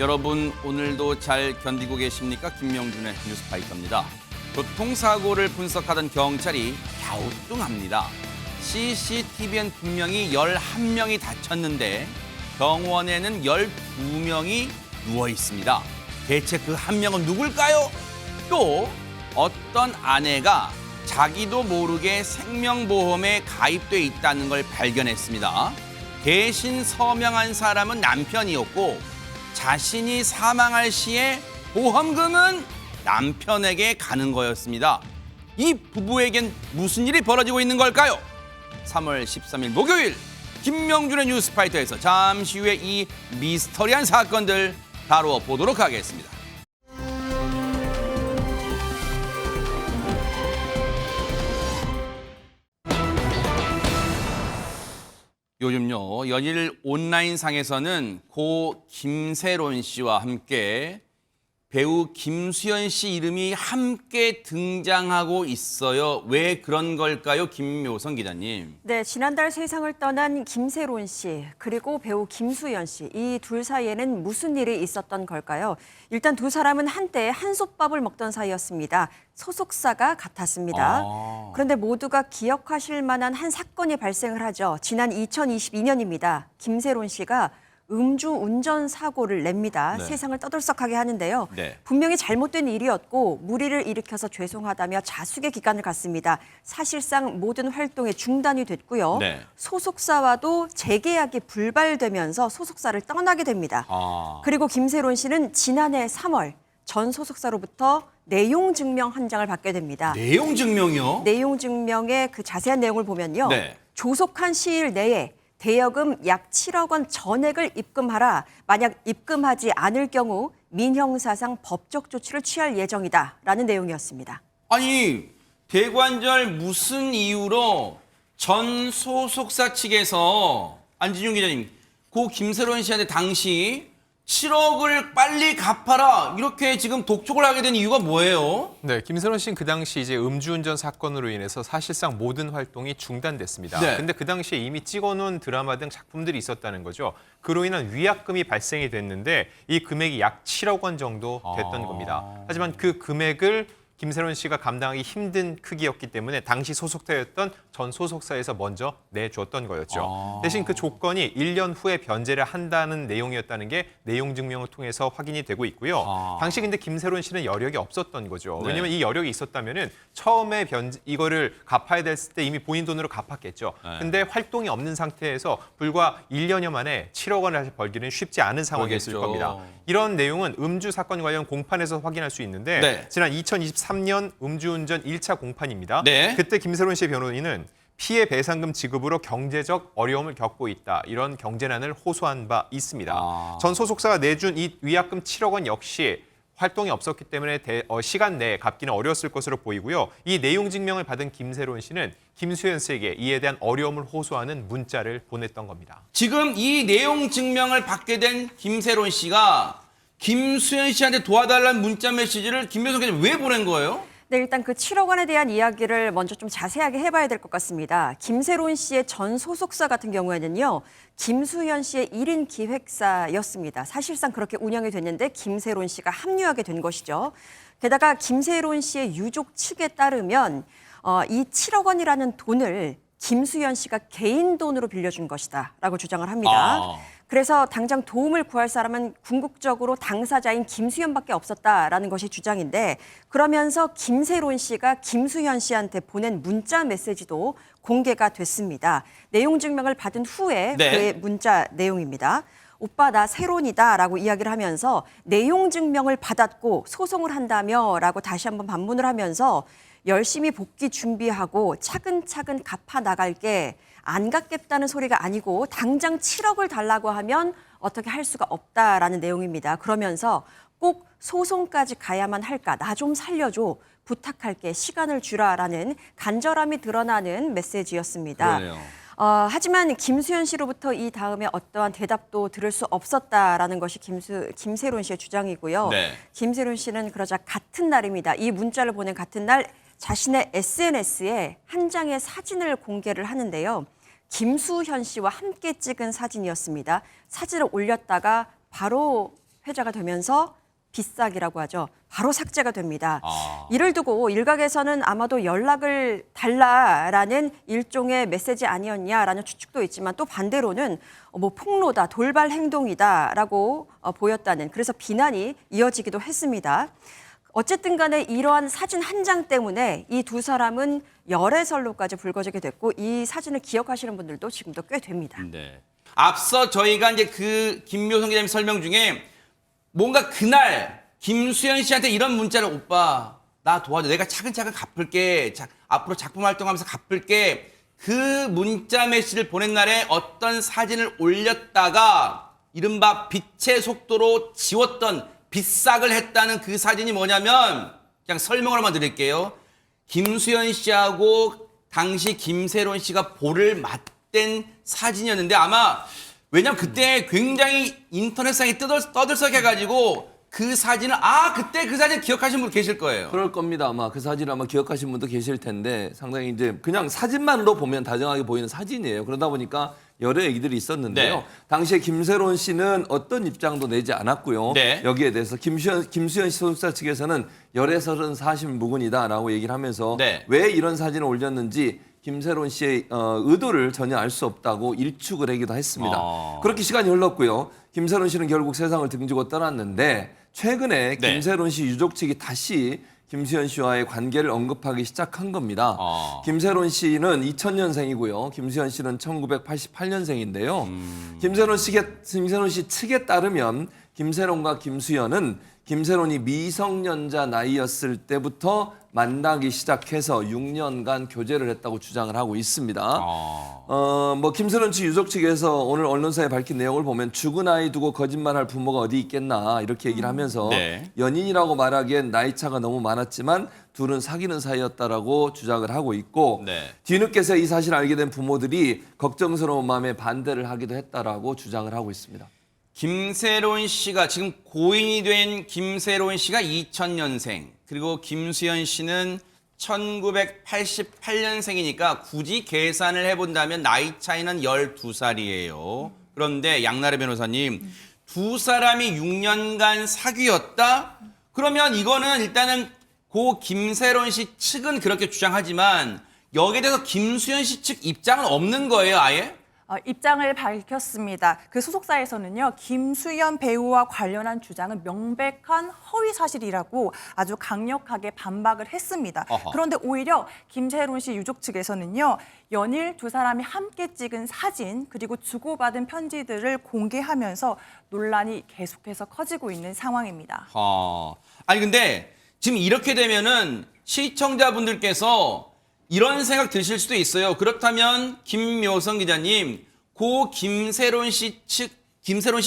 여러분 오늘도 잘 견디고 계십니까? 김명준의 뉴스파이터입니다. 교통사고를 분석하던 경찰이 갸우뚱합니다. CCTV엔 분명히 11명이 다쳤는데 병원에는 12명이 누워 있습니다. 대체 그 한 명은 누굴까요? 또 어떤 아내가 자기도 모르게 생명보험에 가입돼 있다는 걸 발견했습니다. 대신 서명한 사람은 남편이었고 자신이 사망할 시에 보험금은 남편에게 가는 거였습니다. 이 부부에겐 무슨 일이 벌어지고 있는 걸까요? 3월 13일 목요일 김명준의 뉴스파이터에서 잠시 후에 이 미스터리한 사건들 다루어 보도록 하겠습니다. 요즘요 연일 온라인상에서는 고 김세론 씨와 함께 배우 김수현 씨 이름이 함께 등장하고 있어요. 왜 그런 걸까요? 김묘성 기자님. 네, 지난달 세상을 떠난 김세론 씨 그리고 배우 김수현 씨 이 둘 사이에는 무슨 일이 있었던 걸까요? 일단 두 사람은 한때 한솥밥을 먹던 사이였습니다. 소속사가 같았습니다. 그런데 모두가 기억하실 만한 한 사건이 발생을 하죠. 지난 2022년입니다. 김세론 씨가 음주운전 사고를 냅니다. 네. 세상을 떠들썩하게 하는데요. 네. 분명히 잘못된 일이었고 무리를 일으켜서 죄송하다며 자숙의 기간을 갖습니다. 사실상 모든 활동이 중단이 됐고요. 네. 소속사와도 재계약이 불발되면서 소속사를 떠나게 됩니다. 그리고 김세론 씨는 지난해 3월 전 소속사로부터 내용 증명 한 장을 받게 됩니다. 내용 증명이요? 내용 증명의 그 자세한 내용을 보면요. 네. 조속한 시일 내에 대여금 약 7억 원 전액을 입금하라. 만약 입금하지 않을 경우 민형사상 법적 조치를 취할 예정이다라는 내용이었습니다. 아니 대관절 무슨 이유로 전 소속사 측에서 안진용 기자님 고 김세론 씨한테 당시 7억을 빨리 갚아라 이렇게 지금 독촉을 하게 된 이유가 뭐예요? 네, 김세론 씨는 그 당시 이제 음주운전 사건으로 인해서 사실상 모든 활동이 중단됐습니다. 네. 근데 그 당시에 이미 찍어놓은 드라마 등 작품들이 있었다는 거죠. 그로 인한 위약금이 발생이 됐는데 이 금액이 약 7억 원 정도 됐던 겁니다. 하지만 그 금액을 김세론 씨가 감당하기 힘든 크기였기 때문에 당시 소속사였던 전 소속사에서 먼저 내줬던 거였죠. 대신 그 조건이 1년 후에 변제를 한다는 내용이었다는 게 내용 증명을 통해서 확인이 되고 있고요. 당시 근데 김세론 씨는 여력이 없었던 거죠. 네. 왜냐면 이 여력이 있었다면은 처음에 이거를 갚아야 됐을 때 이미 본인 돈으로 갚았겠죠. 네. 근데 활동이 없는 상태에서 불과 1년여 만에 7억 원을 다시 벌기는 쉽지 않은 상황이었을 그러겠죠. 겁니다. 이런 내용은 음주 사건 관련 공판에서 확인할 수 있는데 네. 지난 2023년 음주운전 1차 공판입니다. 네. 그때 김세론 씨의 변호인은 피해 배상금 지급으로 경제적 어려움을 겪고 있다. 이런 경제난을 호소한 바 있습니다. 전 소속사가 내준 이 위약금 7억 원 역시 활동이 없었기 때문에 시간 내에 갚기는 어려웠을 것으로 보이고요. 이 내용 증명을 받은 김세론 씨는 김수현 씨에게 이에 대한 어려움을 호소하는 문자를 보냈던 겁니다. 지금 이 내용 증명을 받게 된 김세론 씨가 김수현 씨한테 도와달라는 문자 메시지를 김묘성 기자님 왜 보낸 거예요? 네, 일단 그 7억 원에 대한 이야기를 먼저 좀 자세하게 해봐야 될 것 같습니다. 김세론 씨의 전 소속사 같은 경우에는요. 김수현 씨의 1인 기획사였습니다. 사실상 그렇게 운영이 됐는데 김세론 씨가 합류하게 된 것이죠. 게다가 김세론 씨의 유족 측에 따르면 이 7억 원이라는 돈을 김수현 씨가 개인 돈으로 빌려준 것이다라고 주장을 합니다. 그래서 당장 도움을 구할 사람은 궁극적으로 당사자인 김수현밖에 없었다라는 것이 주장인데 그러면서 김세론 씨가 김수현 씨한테 보낸 문자 메시지도 공개가 됐습니다. 내용 증명을 받은 후에 네. 그의 문자 내용입니다. 오빠 나 세론이다 라고 이야기를 하면서 내용 증명을 받았고 소송을 한다며 라고 다시 한번 반문을 하면서 열심히 복귀 준비하고 차근차근 갚아 나갈게. 안 갚겠다는 소리가 아니고 당장 7억을 달라고 하면 어떻게 할 수가 없다라는 내용입니다. 그러면서 꼭 소송까지 가야만 할까? 나 좀 살려줘. 부탁할게. 시간을 주라라는 간절함이 드러나는 메시지였습니다. 그러네요. 하지만 김수현 씨로부터 이 다음에 어떠한 대답도 들을 수 없었다라는 것이 김세론 씨의 주장이고요. 네. 김세론 씨는 그러자 같은 날입니다. 이 문자를 보낸 같은 날 자신의 SNS에 한 장의 사진을 공개를 하는데요. 김수현 씨와 함께 찍은 사진이었습니다. 사진을 올렸다가 바로 회자가 되면서 빗싹이라고 하죠. 바로 삭제가 됩니다. 아. 이를 두고 일각에서는 아마도 연락을 달라라는 일종의 메시지 아니었냐라는 추측도 있지만 또 반대로는 뭐 폭로다, 돌발 행동이다라고 보였다는 그래서 비난이 이어지기도 했습니다. 어쨌든 간에 이러한 사진 한 장 때문에 이 두 사람은 열애설로까지 불거지게 됐고 이 사진을 기억하시는 분들도 지금도 꽤 됩니다. 네. 앞서 저희가 이제 그 김묘성 기자님 설명 중에 뭔가 그날 김수현 씨한테 이런 문자를 오빠 나 도와줘 내가 차근차근 갚을게 앞으로 작품 활동하면서 갚을게 그 문자 메시지를 보낸 날에 어떤 사진을 올렸다가 이른바 빛의 속도로 지웠던 빗싹을 했다는 그 사진이 뭐냐면 그냥 설명을 한번 드릴게요. 김수현 씨하고 당시 김세론 씨가 볼을 맞댄 사진이었는데 아마 왜냐면 그때 굉장히 인터넷상에 떠들썩해가지고 그 사진을 그때 그 사진 기억하시는 분 계실 거예요. 그럴 겁니다. 아마 그 사진을 아마 기억하시는 분도 계실 텐데 상당히 이제 그냥 사진만으로 보면 다정하게 보이는 사진이에요. 그러다 보니까 여러 얘기들이 있었는데요. 네. 당시에 김세론 씨는 어떤 입장도 내지 않았고요. 네. 여기에 대해서 김수현 씨 소속사 측에서는 열애설은 사실 무근이다라고 얘기를 하면서 네. 왜 이런 사진을 올렸는지 김세론 씨의 의도를 전혀 알 수 없다고 일축을 하기도 했습니다. 그렇게 시간이 흘렀고요. 김세론 씨는 결국 세상을 등지고 떠났는데 최근에 네. 김세론 씨 유족 측이 다시 김수현 씨와의 관계를 언급하기 시작한 겁니다. 김세론 씨는 2000년생이고요. 김수현 씨는 1988년생인데요. 김세론 씨 측에 따르면 김세론과 김수현은 김세론이 미성년자 나이였을 때부터 만나기 시작해서 6년간 교제를 했다고 주장을 하고 있습니다. 뭐 김세론 씨 유족 측에서 오늘 언론사에 밝힌 내용을 보면 죽은 아이 두고 거짓말할 부모가 어디 있겠나 이렇게 얘기를 하면서 네. 연인이라고 말하기엔 나이 차가 너무 많았지만 둘은 사귀는 사이였다라고 주장을 하고 있고 네. 뒤늦게서 이 사실을 알게 된 부모들이 걱정스러운 마음에 반대를 하기도 했다라고 주장을 하고 있습니다. 김세론 씨가 지금 고인이 된 김세론 씨가 2000년생 그리고 김수현 씨는 1988년생이니까 굳이 계산을 해본다면 나이 차이는 12살이에요. 그런데 양나래 변호사님 두 사람이 6년간 사귀었다? 그러면 이거는 일단은 고 김세론 씨 측은 그렇게 주장하지만 여기에 대해서 김수현 씨 측 입장은 없는 거예요, 아예? 입장을 밝혔습니다. 그 소속사에서는요, 김수현 배우와 관련한 주장은 명백한 허위 사실이라고 아주 강력하게 반박을 했습니다. 어허. 그런데 오히려 김세론 씨 유족 측에서는요, 연일 두 사람이 함께 찍은 사진 그리고 주고받은 편지들을 공개하면서 논란이 계속해서 커지고 있는 상황입니다. 아니 근데 지금 이렇게 되면은 시청자분들께서 이런 생각 드실 수도 있어요. 그렇다면 김묘성 기자님, 고 김세론 씨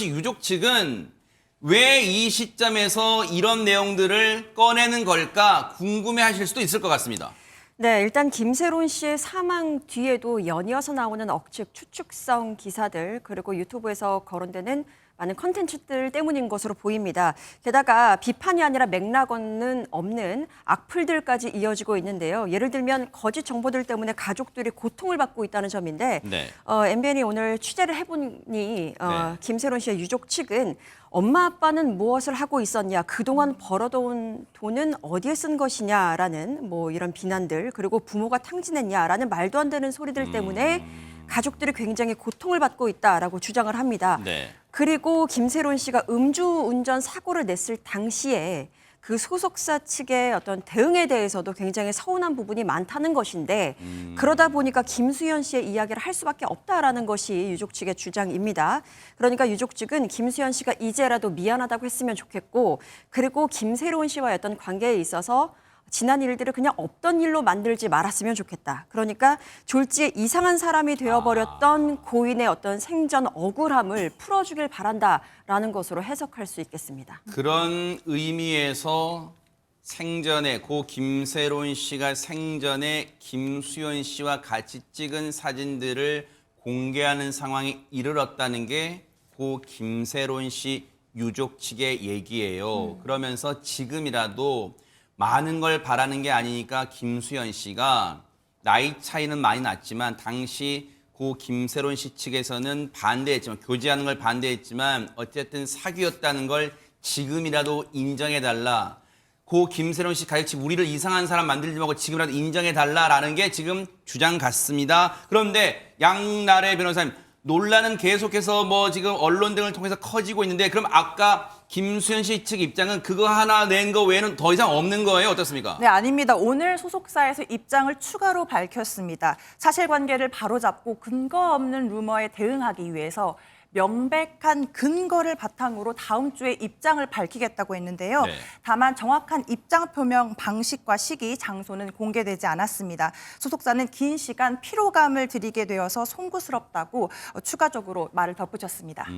유족 측은 왜 이 시점에서 이런 내용들을 꺼내는 걸까 궁금해하실 수도 있을 것 같습니다. 네, 일단 김세론 씨의 사망 뒤에도 연이어서 나오는 억측, 추측성 기사들 그리고 유튜브에서 거론되는 많은 컨텐츠들 때문인 것으로 보입니다. 게다가 비판이 아니라 맥락은 없는 악플들까지 이어지고 있는데요. 예를 들면 거짓 정보들 때문에 가족들이 고통을 받고 있다는 점인데 네. MBN이 오늘 취재를 해보니 네. 김세론 씨의 유족 측은 엄마 아빠는 무엇을 하고 있었냐, 그동안 벌어둔 돈은 어디에 쓴 것이냐라는 뭐 이런 비난들 그리고 부모가 탕진했냐라는 말도 안 되는 소리들 때문에 가족들이 굉장히 고통을 받고 있다라고 주장을 합니다. 네. 그리고 김세론 씨가 음주운전 사고를 냈을 당시에 그 소속사 측의 어떤 대응에 대해서도 굉장히 서운한 부분이 많다는 것인데 그러다 보니까 김수현 씨의 이야기를 할 수밖에 없다라는 것이 유족 측의 주장입니다. 그러니까 유족 측은 김수현 씨가 이제라도 미안하다고 했으면 좋겠고 그리고 김세론 씨와의 어떤 관계에 있어서 지난 일들을 그냥 없던 일로 만들지 말았으면 좋겠다. 그러니까 졸지에 이상한 사람이 되어버렸던 고인의 어떤 생전 억울함을 풀어주길 바란다라는 것으로 해석할 수 있겠습니다. 그런 의미에서 생전에 고 김세론 씨가 생전에 김수현 씨와 같이 찍은 사진들을 공개하는 상황에 이르렀다는 게 고 김세론 씨 유족 측의 얘기예요. 그러면서 지금이라도 많은 걸 바라는 게 아니니까 김수현 씨가 나이 차이는 많이 났지만 당시 고 김세론 씨 측에서는 반대했지만 교제하는 걸 반대했지만 어쨌든 사귀었다는 걸 지금이라도 인정해달라. 고 김세론 씨 가해치 우리를 이상한 사람 만들지 말고 지금이라도 인정해달라라는 게 지금 주장 같습니다. 그런데 양나래 변호사님, 논란은 계속해서 뭐 지금 언론 등을 통해서 커지고 있는데 그럼 아까 김수현 씨 측 입장은 그거 하나 낸 거 외에는 더 이상 없는 거예요? 어떻습니까? 네, 아닙니다. 오늘 소속사에서 입장을 추가로 밝혔습니다. 사실관계를 바로잡고 근거 없는 루머에 대응하기 위해서 명백한 근거를 바탕으로 다음 주에 입장을 밝히겠다고 했는데요. 네. 다만 정확한 입장 표명 방식과 시기, 장소는 공개되지 않았습니다. 소속사는 긴 시간 피로감을 들이게 되어서 송구스럽다고 추가적으로 말을 덧붙였습니다.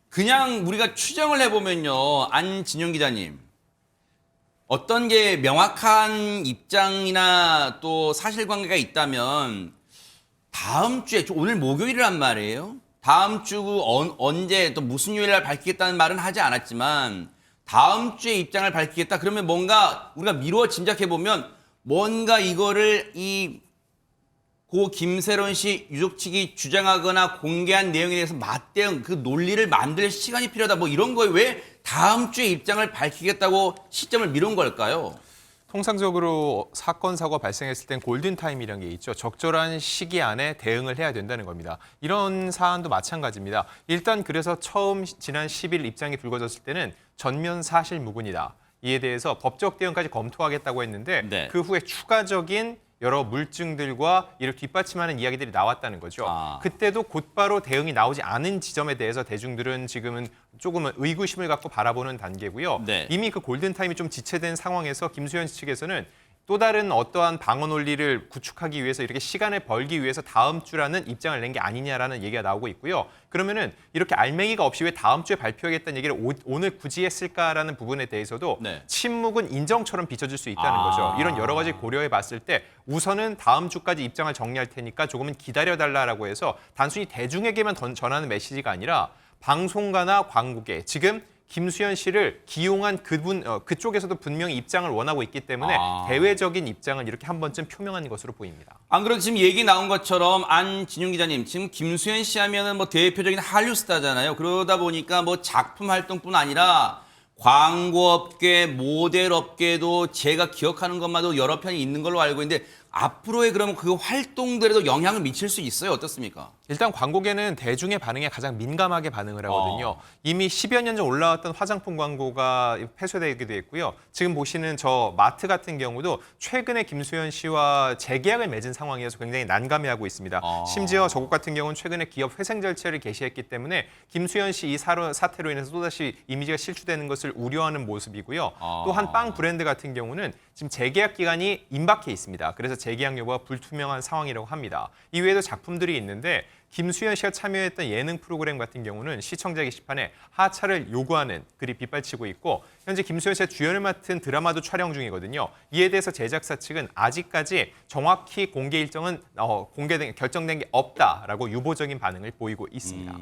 그냥 우리가 추정을 해보면요. 안진영 기자님. 어떤 게 명확한 입장이나 또 사실관계가 있다면 다음 주에, 오늘 목요일이란 말이에요. 다음 주 언제 또 무슨 요일 날 밝히겠다는 말은 하지 않았지만 다음 주에 입장을 밝히겠다. 그러면 뭔가 우리가 미루어 짐작해보면 뭔가 이거를 고 김세론 씨 유족 측이 주장하거나 공개한 내용에 대해서 맞대응, 그 논리를 만들 시간이 필요하다. 뭐 이런 거에 왜 다음 주에 입장을 밝히겠다고 시점을 미룬 걸까요? 통상적으로 사건, 사고가 발생했을 땐 골든타임이라는 게 있죠. 적절한 시기 안에 대응을 해야 된다는 겁니다. 이런 사안도 마찬가지입니다. 일단 그래서 처음 지난 10일 입장이 불거졌을 때는 전면 사실무근이다. 이에 대해서 법적 대응까지 검토하겠다고 했는데 네. 그 후에 추가적인 여러 물증들과 이를 뒷받침하는 이야기들이 나왔다는 거죠. 그때도 곧바로 대응이 나오지 않은 지점에 대해서 대중들은 지금은 조금은 의구심을 갖고 바라보는 단계고요. 네. 이미 그 골든타임이 좀 지체된 상황에서 김수현 측에서는 또 다른 어떠한 방어 논리를 구축하기 위해서 이렇게 시간을 벌기 위해서 다음 주라는 입장을 낸 게 아니냐라는 얘기가 나오고 있고요. 그러면은 이렇게 알맹이가 없이 왜 다음 주에 발표하겠다는 얘기를 오늘 굳이 했을까라는 부분에 대해서도 네. 침묵은 인정처럼 비춰질 수 있다는 거죠. 이런 여러 가지 고려해 봤을 때 우선은 다음 주까지 입장을 정리할 테니까 조금은 기다려달라고 해서 단순히 대중에게만 전하는 메시지가 아니라 방송가나 광고계, 지금 김수현 씨를 기용한 그쪽에서도 분명히 입장을 원하고 있기 때문에 대외적인 입장을 이렇게 한 번쯤 표명한 것으로 보입니다. 안 그래도 지금 얘기 나온 것처럼 안진용 기자님, 지금 김수현 씨 하면은 뭐 대표적인 한류 스타잖아요. 그러다 보니까 뭐 작품 활동뿐 아니라 광고업계, 모델업계도 제가 기억하는 것만도 여러 편이 있는 걸로 알고 있는데 앞으로의 그러면 그 활동들에도 영향을 미칠 수 있어요? 어떻습니까? 일단 광고계는 대중의 반응에 가장 민감하게 반응을 하거든요. 이미 10여 년 전 올라왔던 화장품 광고가 폐쇄되기도 했고요. 지금 보시는 저 마트 같은 경우도 최근에 김수현 씨와 재계약을 맺은 상황이어서 굉장히 난감해하고 있습니다. 심지어 저곳 같은 경우는 최근에 기업 회생 절차를 개시했기 때문에 김수현 씨 이 사태로 인해서 또다시 이미지가 실추되는 것을 우려하는 모습이고요. 또 한 빵 브랜드 같은 경우는 지금 재계약 기간이 임박해 있습니다. 그래서 재계약 여부가 불투명한 상황이라고 합니다. 이외에도 작품들이 있는데 김수현 씨가 참여했던 예능 프로그램 같은 경우는 시청자 게시판에 하차를 요구하는 글이 빗발치고 있고 현재 김수현 씨가 주연을 맡은 드라마도 촬영 중이거든요. 이에 대해서 제작사 측은 아직까지 정확히 공개 일정은 결정된 게 없다라고 유보적인 반응을 보이고 있습니다.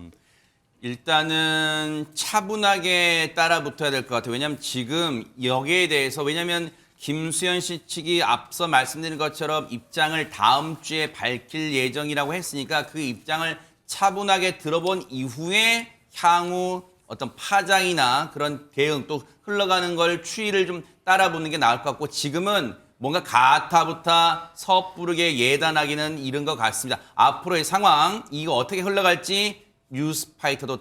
일단은 차분하게 따라붙어야 될 것 같아요. 왜냐하면 지금 여기에 대해서 김수현 씨 측이 앞서 말씀드린 것처럼 입장을 다음 주에 밝힐 예정이라고 했으니까 그 입장을 차분하게 들어본 이후에 향후 어떤 파장이나 그런 대응 또 흘러가는 걸 추이를 좀 따라붙는 게 나을 것 같고 지금은 뭔가 가타부타 섣부르게 예단하기는 이른 것 같습니다. 앞으로의 상황 이거 어떻게 흘러갈지 뉴스파이터도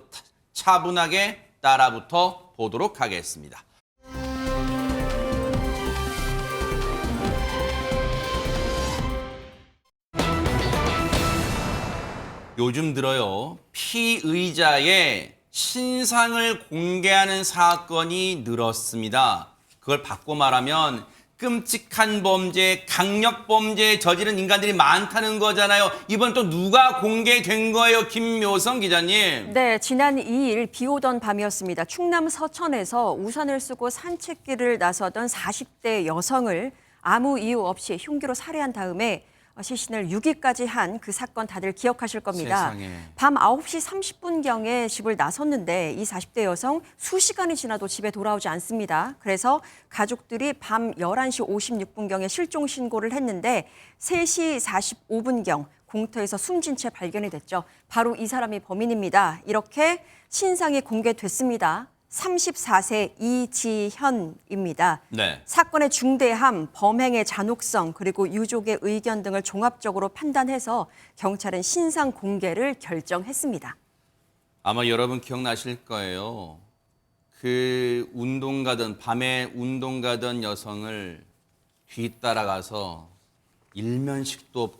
차분하게 따라붙어 보도록 하겠습니다. 요즘 들어요. 피의자의 신상을 공개하는 사건이 늘었습니다. 그걸 바꿔 말하면 끔찍한 범죄, 강력 범죄에 저지른 인간들이 많다는 거잖아요. 이번 또 누가 공개된 거예요, 김묘성 기자님? 네, 지난 2일 비 오던 밤이었습니다. 충남 서천에서 우산을 쓰고 산책길을 나서던 40대 여성을 아무 이유 없이 흉기로 살해한 다음에 시신을 유기까지 한 그 사건 다들 기억하실 겁니다. 세상에. 밤 9시 30분경에 집을 나섰는데 이 40대 여성 수시간이 지나도 집에 돌아오지 않습니다. 그래서 가족들이 밤 11시 56분경에 실종 신고를 했는데 3시 45분경 공터에서 숨진 채 발견이 됐죠. 바로 이 사람이 범인입니다. 이렇게 신상이 공개됐습니다. 34세 이지현입니다. 네. 사건의 중대함, 범행의 잔혹성, 그리고 유족의 의견 등을 종합적으로 판단해서 경찰은 신상 공개를 결정했습니다. 아마 여러분 기억나실 거예요. 그 밤에 운동 가던 여성을 뒤따라가서 일면식도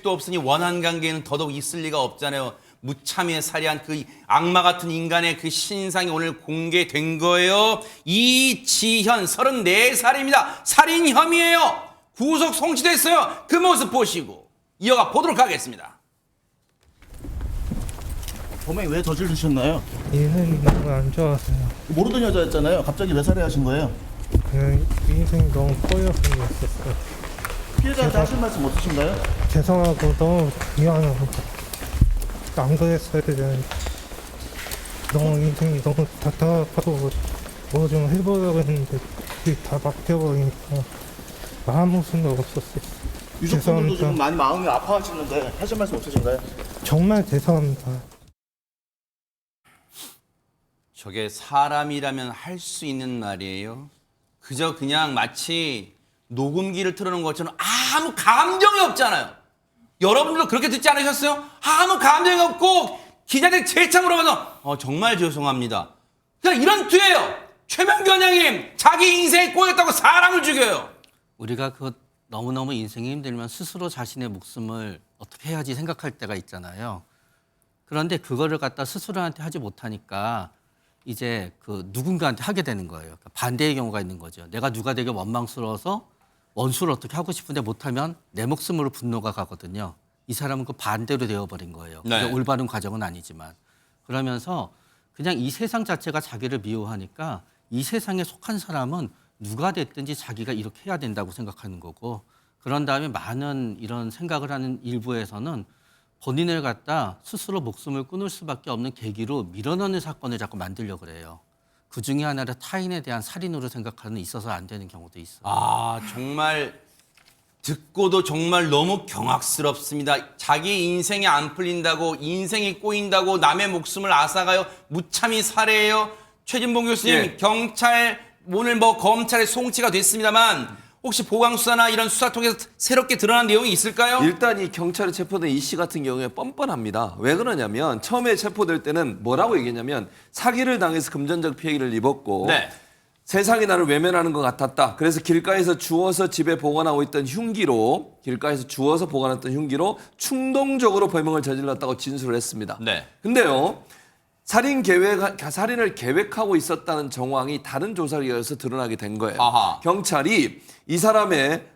없으니 원한 관계는 더더욱 있을 리가 없잖아요. 무참히 살해한 그 악마 같은 인간의 그 신상이 오늘 공개된 거예요. 이지현 34살입니다. 살인 혐의예요. 구속 송치됐어요. 그 모습 보시고 이어가 보도록 하겠습니다. 범행 왜 저지르셨나요? 인생이 너무 안 좋아서요. 모르던 여자였잖아요. 갑자기 왜 살해하신 거예요? 그냥 인생이 너무 꼬여서 그랬었어요. 피해자한테 하실 말씀 없으신가요? 죄송하고 너무 미안하고 안 그랬어야 되는데 너무 인생이 너무 답답하고 뭐 좀 해보려고 했는데 그게 다 막혀버리니까 아무 생각 없었어요. 유족분들도 죄송합니다. 지금 많이 마음이 아파하시는데 하실 말씀 없으신가요? 정말 죄송합니다. 저게 사람이라면 할 수 있는 말이에요. 그저 그냥 마치 녹음기를 틀어놓은 것처럼 아무 감정이 없잖아요. 여러분들도 그렇게 듣지 않으셨어요? 아무 감정이 없고 기자들 재차 물어봐서 정말 죄송합니다. 그냥 이런 투예요. 최명규 원장님 자기 인생에 꼬였다고 사람을 죽여요. 우리가 그 너무너무 인생이 힘들면 스스로 자신의 목숨을 어떻게 해야지 생각할 때가 있잖아요. 그런데 그거를 갖다 스스로한테 하지 못하니까 이제 그 누군가한테 하게 되는 거예요. 그러니까 반대의 경우가 있는 거죠. 내가 누가 되게 원망스러워서 원수를 어떻게 하고 싶은데 못하면 내 목숨으로 분노가 가거든요. 이 사람은 그 반대로 되어버린 거예요. 네. 그게 올바른 과정은 아니지만. 그러면서 그냥 이 세상 자체가 자기를 미워하니까 이 세상에 속한 사람은 누가 됐든지 자기가 이렇게 해야 된다고 생각하는 거고, 그런 다음에 많은 이런 생각을 하는 일부에서는 본인을 갖다 스스로 목숨을 끊을 수밖에 없는 계기로 밀어넣는 사건을 자꾸 만들려고 그래요. 그 중에 하나를 타인에 대한 살인으로 생각하는 있어서 안 되는 경우도 있어요. 정말 듣고도 정말 너무 경악스럽습니다. 자기 인생이 안 풀린다고, 인생이 꼬인다고 남의 목숨을 앗아가요. 무참히 살해해요. 최진봉 교수님, 예. 경찰 오늘 검찰에 송치가 됐습니다만 혹시 보강 수사나 이런 수사 통해서 새롭게 드러난 내용이 있을까요? 일단 이 경찰에 체포된 이 씨 같은 경우에 뻔뻔합니다. 왜 그러냐면 처음에 체포될 때는 뭐라고 얘기했냐면 사기를 당해서 금전적 피해를 입었고 네. 세상이 나를 외면하는 것 같았다. 그래서 길가에서 주워서 집에 보관하고 있던 흉기로 충동적으로 범행을 저질렀다고 진술을 했습니다. 네. 근데요. 살인을 계획하고 있었다는 정황이 다른 조사에 의해서 드러나게 된 거예요. 아하. 경찰이 이 사람의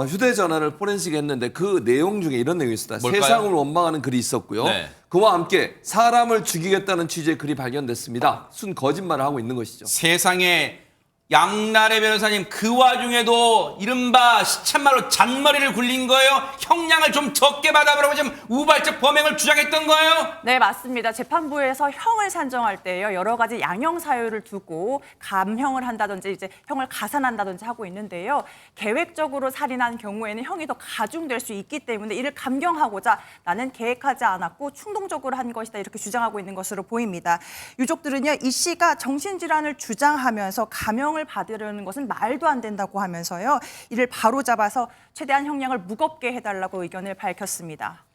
휴대전화를 포렌식 했는데 그 내용 중에 이런 내용이 있었다. 뭘까요? 세상을 원망하는 글이 있었고요. 네. 그와 함께 사람을 죽이겠다는 취지의 글이 발견됐습니다. 순 거짓말을 하고 있는 것이죠. 세상에 양나래 변호사님 그 와중에도 이른바 시쳇말로 잔머리를 굴린 거예요? 형량을 좀 적게 받아보라고 지금 우발적 범행을 주장했던 거예요? 네, 맞습니다. 재판부에서 형을 산정할 때요, 여러 가지 양형 사유를 두고 감형을 한다든지 이제 형을 가산한다든지 하고 있는데요. 계획적으로 살인한 경우에는 형이 더 가중될 수 있기 때문에 이를 감경하고자 나는 계획하지 않았고 충동적으로 한 것이다 이렇게 주장하고 있는 것으로 보입니다. 유족들은요, 이 씨가 정신질환을 주장하면서 감형을 받으려는 것은 말도 안 된다고 하면서요, 이를 바로잡아서 최대한 형량을 무겁게 해달라고 의견을 밝혔습니다.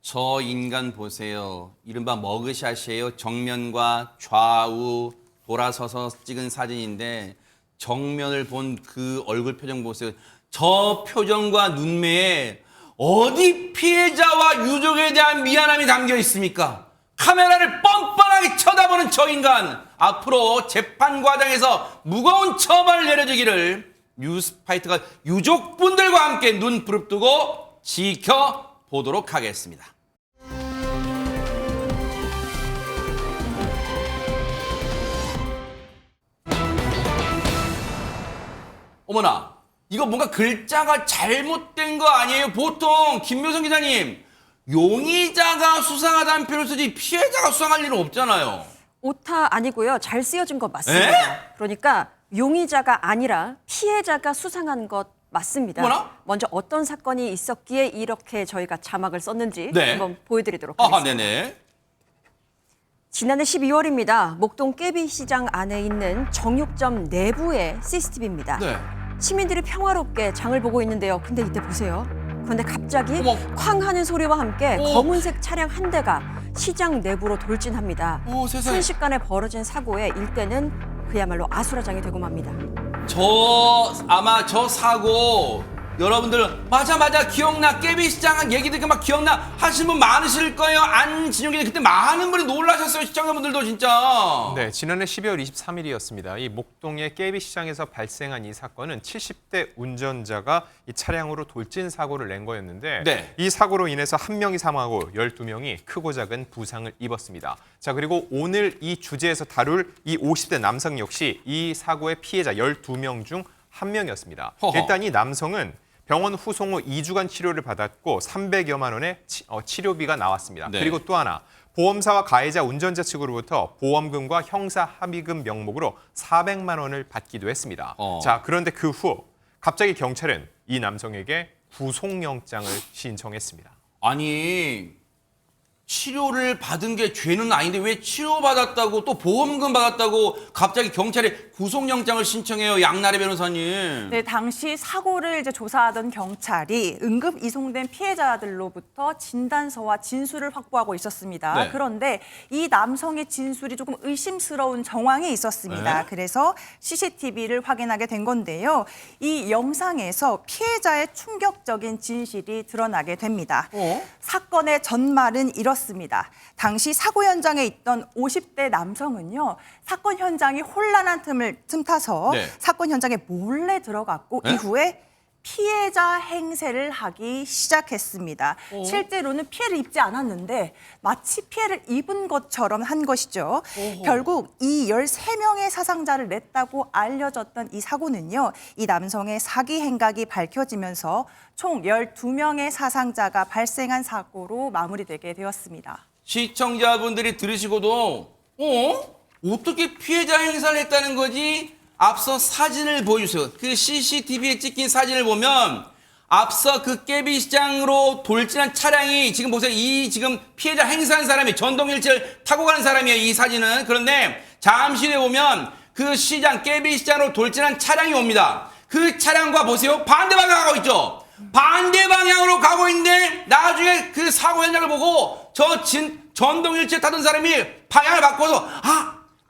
저 인간 보세요. 이른바 머그샷이에요. 정면과 좌우 돌아서서 찍은 사진인데 정면을 본 그 얼굴 표정 보세요. 저 표정과 눈매에 어디 피해자와 유족에 대한 미안함이 담겨 있습니까? 카메라를 뻔뻔하게 쳐다보는 저 인간, 앞으로 재판 과정에서 무거운 처벌을 내려주기를 뉴스파이터가 유족분들과 함께 눈 부릅뜨고 지켜보도록 하겠습니다. 어머나, 이거 뭔가 글자가 잘못된 거 아니에요? 보통 김묘성 기자님, 용의자가 수상하다는 표현을 쓰지 피해자가 수상할 일은 없잖아요. 오타 아니고요. 잘 쓰여진 것 맞습니다. 그러니까 용의자가 아니라 피해자가 수상한 것 맞습니다. 뭐라? 먼저 어떤 사건이 있었기에 이렇게 저희가 자막을 썼는지 네. 한번 보여드리도록 아, 하겠습니다. 네네. 지난해 12월입니다. 목동 깨비시장 안에 있는 정육점 내부의 CCTV입니다. 네. 시민들이 평화롭게 장을 보고 있는데요. 근데 이때 보세요. 그런데 갑자기 어머. 쾅 하는 소리와 함께 어. 검은색 차량 한 대가 시장 내부로 돌진합니다. 오, 세상에. 순식간에 벌어진 사고에 일대는 그야말로 아수라장이 되고 맙니다. 아마 저 사고 여러분들 맞아 기억나 깨비시장 얘기 듣고 막 기억나 하시는 분 많으실 거예요. 안진용 기자 그때 많은 분이 놀라셨어요. 시청자분들도 진짜. 네, 지난해 12월 23일이었습니다. 이 목동의 깨비시장에서 발생한 이 사건은 70대 운전자가 이 차량으로 돌진 사고를 낸 거였는데 네. 이 사고로 인해서 한 명이 사망하고 12명이 크고 작은 부상을 입었습니다. 자, 그리고 오늘 이 주제에서 다룰 이 50대 남성 역시 이 사고의 피해자 12명 중 한 명이었습니다. 허허. 일단 이 남성은 병원 후송 후 2주간 치료를 받았고 300여만 원의 치료비가 나왔습니다. 네. 그리고 또 하나 보험사와 가해자 운전자 측으로부터 보험금과 형사 합의금 명목으로 400만 원을 받기도 했습니다. 자, 그런데 그 후 갑자기 경찰은 이 남성에게 구속영장을 신청했습니다. 아니 치료를 받은 게 죄는 아닌데 왜 치료받았다고 또 보험금 받았다고 갑자기 경찰에 구속영장을 신청해요. 양나래 변호사님. 네, 당시 사고를 이제 조사하던 경찰이 응급 이송된 피해자들로부터 진단서와 진술을 확보하고 있었습니다. 네. 그런데 이 남성의 진술이 조금 의심스러운 정황이 있었습니다. 네? 그래서 CCTV를 확인하게 된 건데요. 이 영상에서 피해자의 충격적인 진실이 드러나게 됩니다. 사건의 전말은 이렇습니다. 당시 사고 현장에 있던 50대 남성은요. 사건 현장이 혼란한 틈타서 네. 사건 현장에 몰래 들어갔고 네? 이후에 피해자 행세를 하기 시작했습니다. 실제로는 피해를 입지 않았는데 마치 피해를 입은 것처럼 한 것이죠. 결국 이 13명의 사상자를 냈다고 알려졌던 이 사고는요. 이 남성의 사기 행각이 밝혀지면서 총 12명의 사상자가 발생한 사고로 마무리되게 되었습니다. 시청자분들이 들으시고도 어떻게 피해자 행사를 했다는 거지? 앞서 사진을 보여주세요. 그 CCTV에 찍힌 사진을 보면 앞서 그 깨비시장으로 돌진한 차량이 지금 보세요. 이 지금 피해자 행사한 사람이 전동일체를 타고 가는 사람이에요. 이 사진은. 그런데 잠시 후에 보면 그 시장 깨비시장으로 돌진한 차량이 옵니다. 그 차량과 보세요. 반대 방향 가고 있죠. 반대 방향으로 가고 있는데 나중에 그 사고 현장을 보고 전동일체 타던 사람이 방향을 바꿔서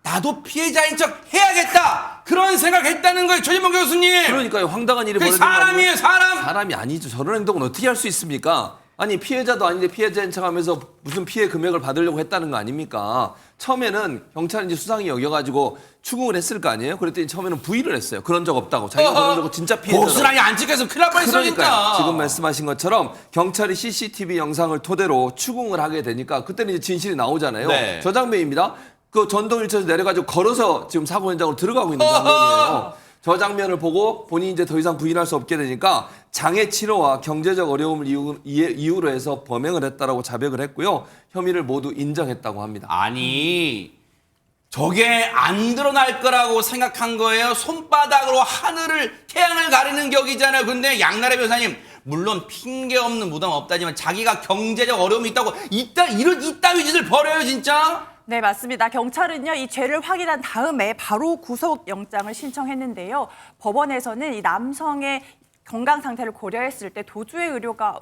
나도 피해자인 척 해야겠다. 그런 생각했다는 거예요. 최진봉 교수님. 그러니까요. 황당한 일이 그 벌어진 거 아니에요? 사람이에요. 사람. 사람이 아니죠. 저런 행동은 어떻게 할 수 있습니까? 아니 피해자도 아닌데 피해자인 척하면서 무슨 피해 금액을 받으려고 했다는 거 아닙니까? 처음에는 경찰이 이제 수상이 여겨가지고 추궁을 했을 거 아니에요? 그랬더니 처음에는 부의를 했어요. 그런 적 없다고. 자기가 그런 적 진짜 피해자라고. 고스란히 안 찍혀서 큰일 날 뻔했어 진짜. 그러니까요. 지금 말씀하신 것처럼 경찰이 CCTV 영상을 토대로 추궁을 하게 되니까 그때는 이제 진실이 나오잖아요. 네. 저 장면입니다. 그 전동일체에서 내려가지고 걸어서 지금 사고 현장으로 들어가고 있는 장면이에요. 저 장면을 보고 본인이 이제 더 이상 부인할 수 없게 되니까 장애 치료와 경제적 어려움을 이유로 해서 범행을 했다라고 자백을 했고요. 혐의를 모두 인정했다고 합니다. 아니 저게 안 드러날 거라고 생각한 거예요. 손바닥으로 하늘을 태양을 가리는 격이잖아요. 근데 양나래 변호사님 물론 핑계 없는 무덤 없다지만 자기가 경제적 어려움이 있다고 이따위 짓을 벌여요 진짜. 네, 맞습니다. 경찰은요, 이 죄를 확인한 다음에 바로 구속영장을 신청했는데요. 법원에서는 이 남성의 건강 상태를 고려했을 때 도주 의료가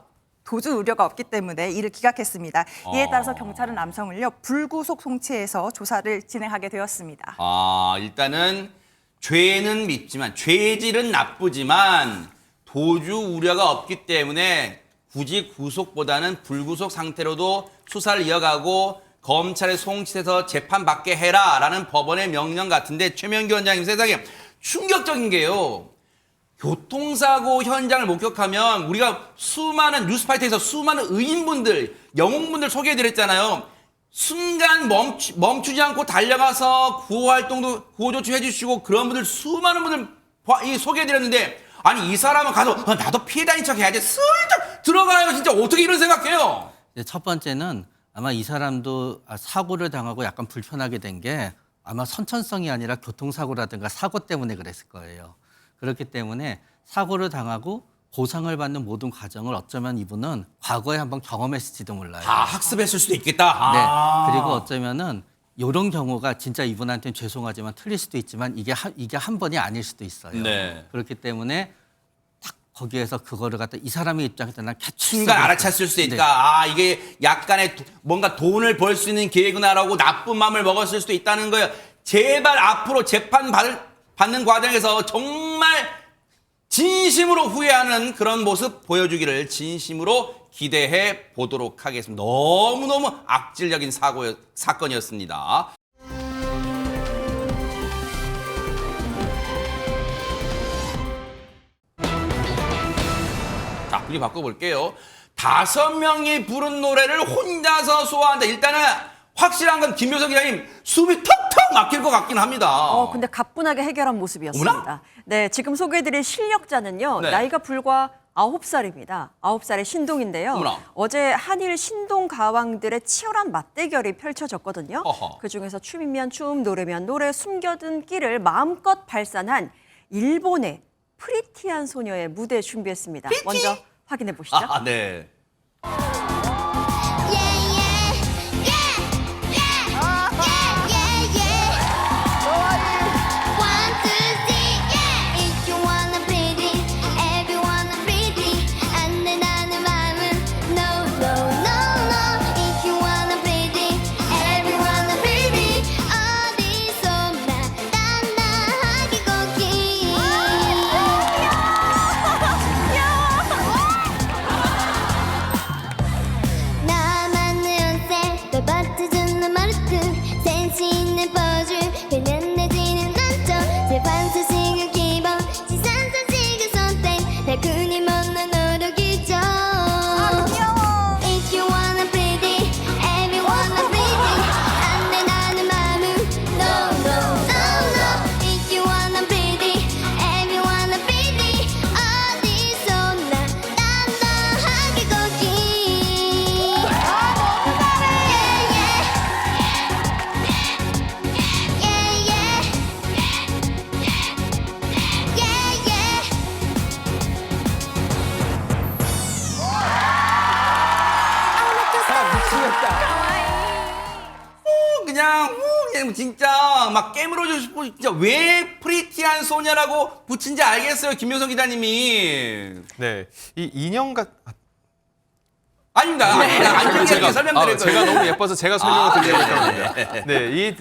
없기 때문에 이를 기각했습니다. 이에 따라서 경찰은 남성을요, 불구속 송치해서 조사를 진행하게 되었습니다. 일단은 죄는 믿지만 죄질은 나쁘지만 도주 우려가 없기 때문에 굳이 구속보다는 불구속 상태로도 수사를 이어가고 검찰에 송치해서 재판받게 해라라는 법원의 명령 같은데 최명규 원장님 세상에 충격적인 게요. 교통사고 현장을 목격하면 우리가 수많은 뉴스파이터에서 수많은 의인분들, 영웅분들 소개해드렸잖아요. 순간 멈추지 않고 달려가서 구호활동도 구호조치 해주시고 그런 분들 수많은 분들 소개해드렸는데 아니 이 사람은 가서 나도 피해자인 척 해야지 슬쩍 들어가요. 진짜 어떻게 이런 생각해요? 첫 번째는 아마 이 사람도 사고를 당하고 약간 불편하게 된 게 아마 선천성이 아니라 교통사고라든가 사고 때문에 그랬을 거예요. 그렇기 때문에 사고를 당하고 보상을 받는 모든 과정을 어쩌면 이분은 과거에 한번 경험했을지도 몰라요. 학습했을 수도 있겠다. 네. 그리고 어쩌면은 이런 경우가 진짜 이분한테는 죄송하지만 틀릴 수도 있지만 이게 한 번이 아닐 수도 있어요. 네. 그렇기 때문에 딱 거기에서 그거를 갖다 이 사람의 입장에서 난 순간 알아챘을 수 있다. 아, 이게 약간의 뭔가 돈을 벌 수 있는 계획이나라고 나쁜 마음을 먹었을 수도 있다는 거예요. 제발 앞으로 재판 받는 과정에서 정말 진심으로 후회하는 그런 모습 보여주기를 진심으로 기대해 보도록 하겠습니다. 너무너무 악질적인 사건이었습니다. 자, 분위 바꿔볼게요. 5명이 부른 노래를 혼자서 소화한다. 일단은 확실한 건 김효석 기자님 수비 턱턱 막힐 것 같긴 합니다. 근데 가뿐하게 해결한 모습이었습니다. 어머나? 네, 지금 소개해드릴 실력자는요. 네. 나이가 불과 9살입니다. 9살의 신동인데요. 어머나. 어제 한일 신동 가왕들의 치열한 맞대결이 펼쳐졌거든요. 어허. 그중에서 춤이면 춤, 노래면 노래, 숨겨둔 끼를 마음껏 발산한 일본의 프리티한 소녀의 무대 준비했습니다. 먼저 확인해 보시죠. 아, 네. 그냥 진짜 막 깨물어주고 싶고 진짜 왜 프리티한 소녀라고 붙인지 알겠어요, 김효석 기자님이. 네, 이 인형 아닙니다. 안정되게 설명드릴 거예요. 제가 너무 예뻐서 제가 설명을 드리려고 합니다. 네,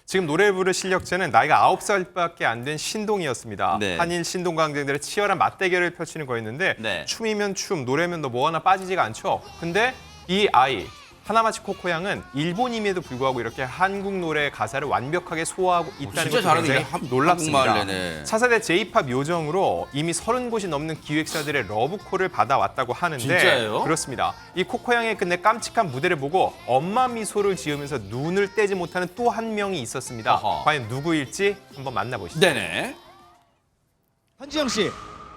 지금 노래 부를 실력자는 나이가 9살밖에 안 된 신동이었습니다. 네. 한일 신동 강쟁들의 치열한 맞대결을 펼치는 거였는데 네. 춤이면 춤, 노래면 뭐 하나 빠지지가 않죠. 근데 이 아이 하나마치 코코양은 일본임에도 불구하고 이렇게 한국 노래의 가사를 완벽하게 소화하고 있다는 진짜 것이 잘하네. 굉장히 이게 놀랍습니다. 한국말이네. 차세대 J-팝 요정으로 이미 30곳이 넘는 기획사들의 러브콜을 받아왔다고 하는데 진짜예요? 그렇습니다. 이 코코양의 끝내 깜찍한 무대를 보고 엄마 미소를 지으면서 눈을 떼지 못하는 또 한 명이 있었습니다. 어허. 과연 누구일지 한번 만나보시죠. 네네. 한지영 씨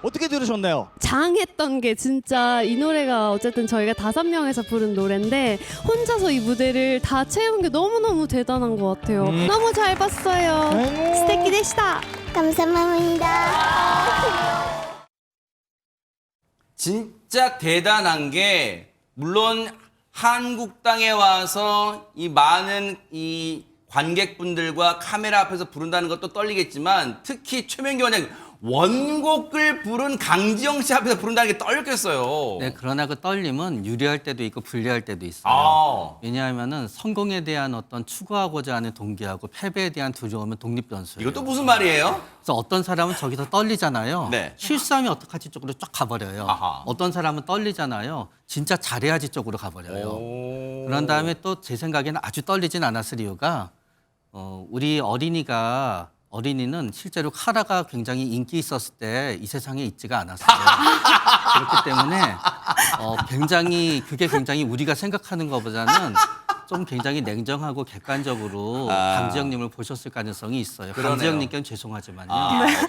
어떻게 들으셨나요? 장했던 게 진짜 이 노래가 어쨌든 저희가 5명에서 부른 노래인데 혼자서 이 무대를 다 채운 게 너무너무 대단한 것 같아요. 너무 잘 봤어요. 스테키 데시다. 감사합니다. 진짜 대단한 게 물론 한국 땅에 와서 이 많은 이 관객분들과 카메라 앞에서 부른다는 것도 떨리겠지만 특히 최명기 원장님 원곡을 부른 강지영 씨 앞에서 부른다는 게 떨렸겠어요. 네, 그러나 그 떨림은 유리할 때도 있고 불리할 때도 있어요. 아. 왜냐하면은 성공에 대한 어떤 추구하고자 하는 동기하고 패배에 대한 두려움은 독립변수예요. 이것도 무슨 말이에요? 그래서 어떤 사람은 저기서 떨리잖아요. 네. 실수하면 어떡하지 쪽으로 쫙 가버려요. 아하. 어떤 사람은 떨리잖아요. 진짜 잘해야지 쪽으로 가버려요. 그런 다음에 또 제 생각에는 아주 떨리진 않았을 이유가 우리 어린이는 실제로 카라가 굉장히 인기 있었을 때 이 세상에 있지가 않았어요. 그렇기 때문에 굉장히 우리가 생각하는 것보다는 좀 굉장히 냉정하고 객관적으로 강지영님을 보셨을 가능성이 있어요. 그러네요. 강지영님께는 죄송하지만요.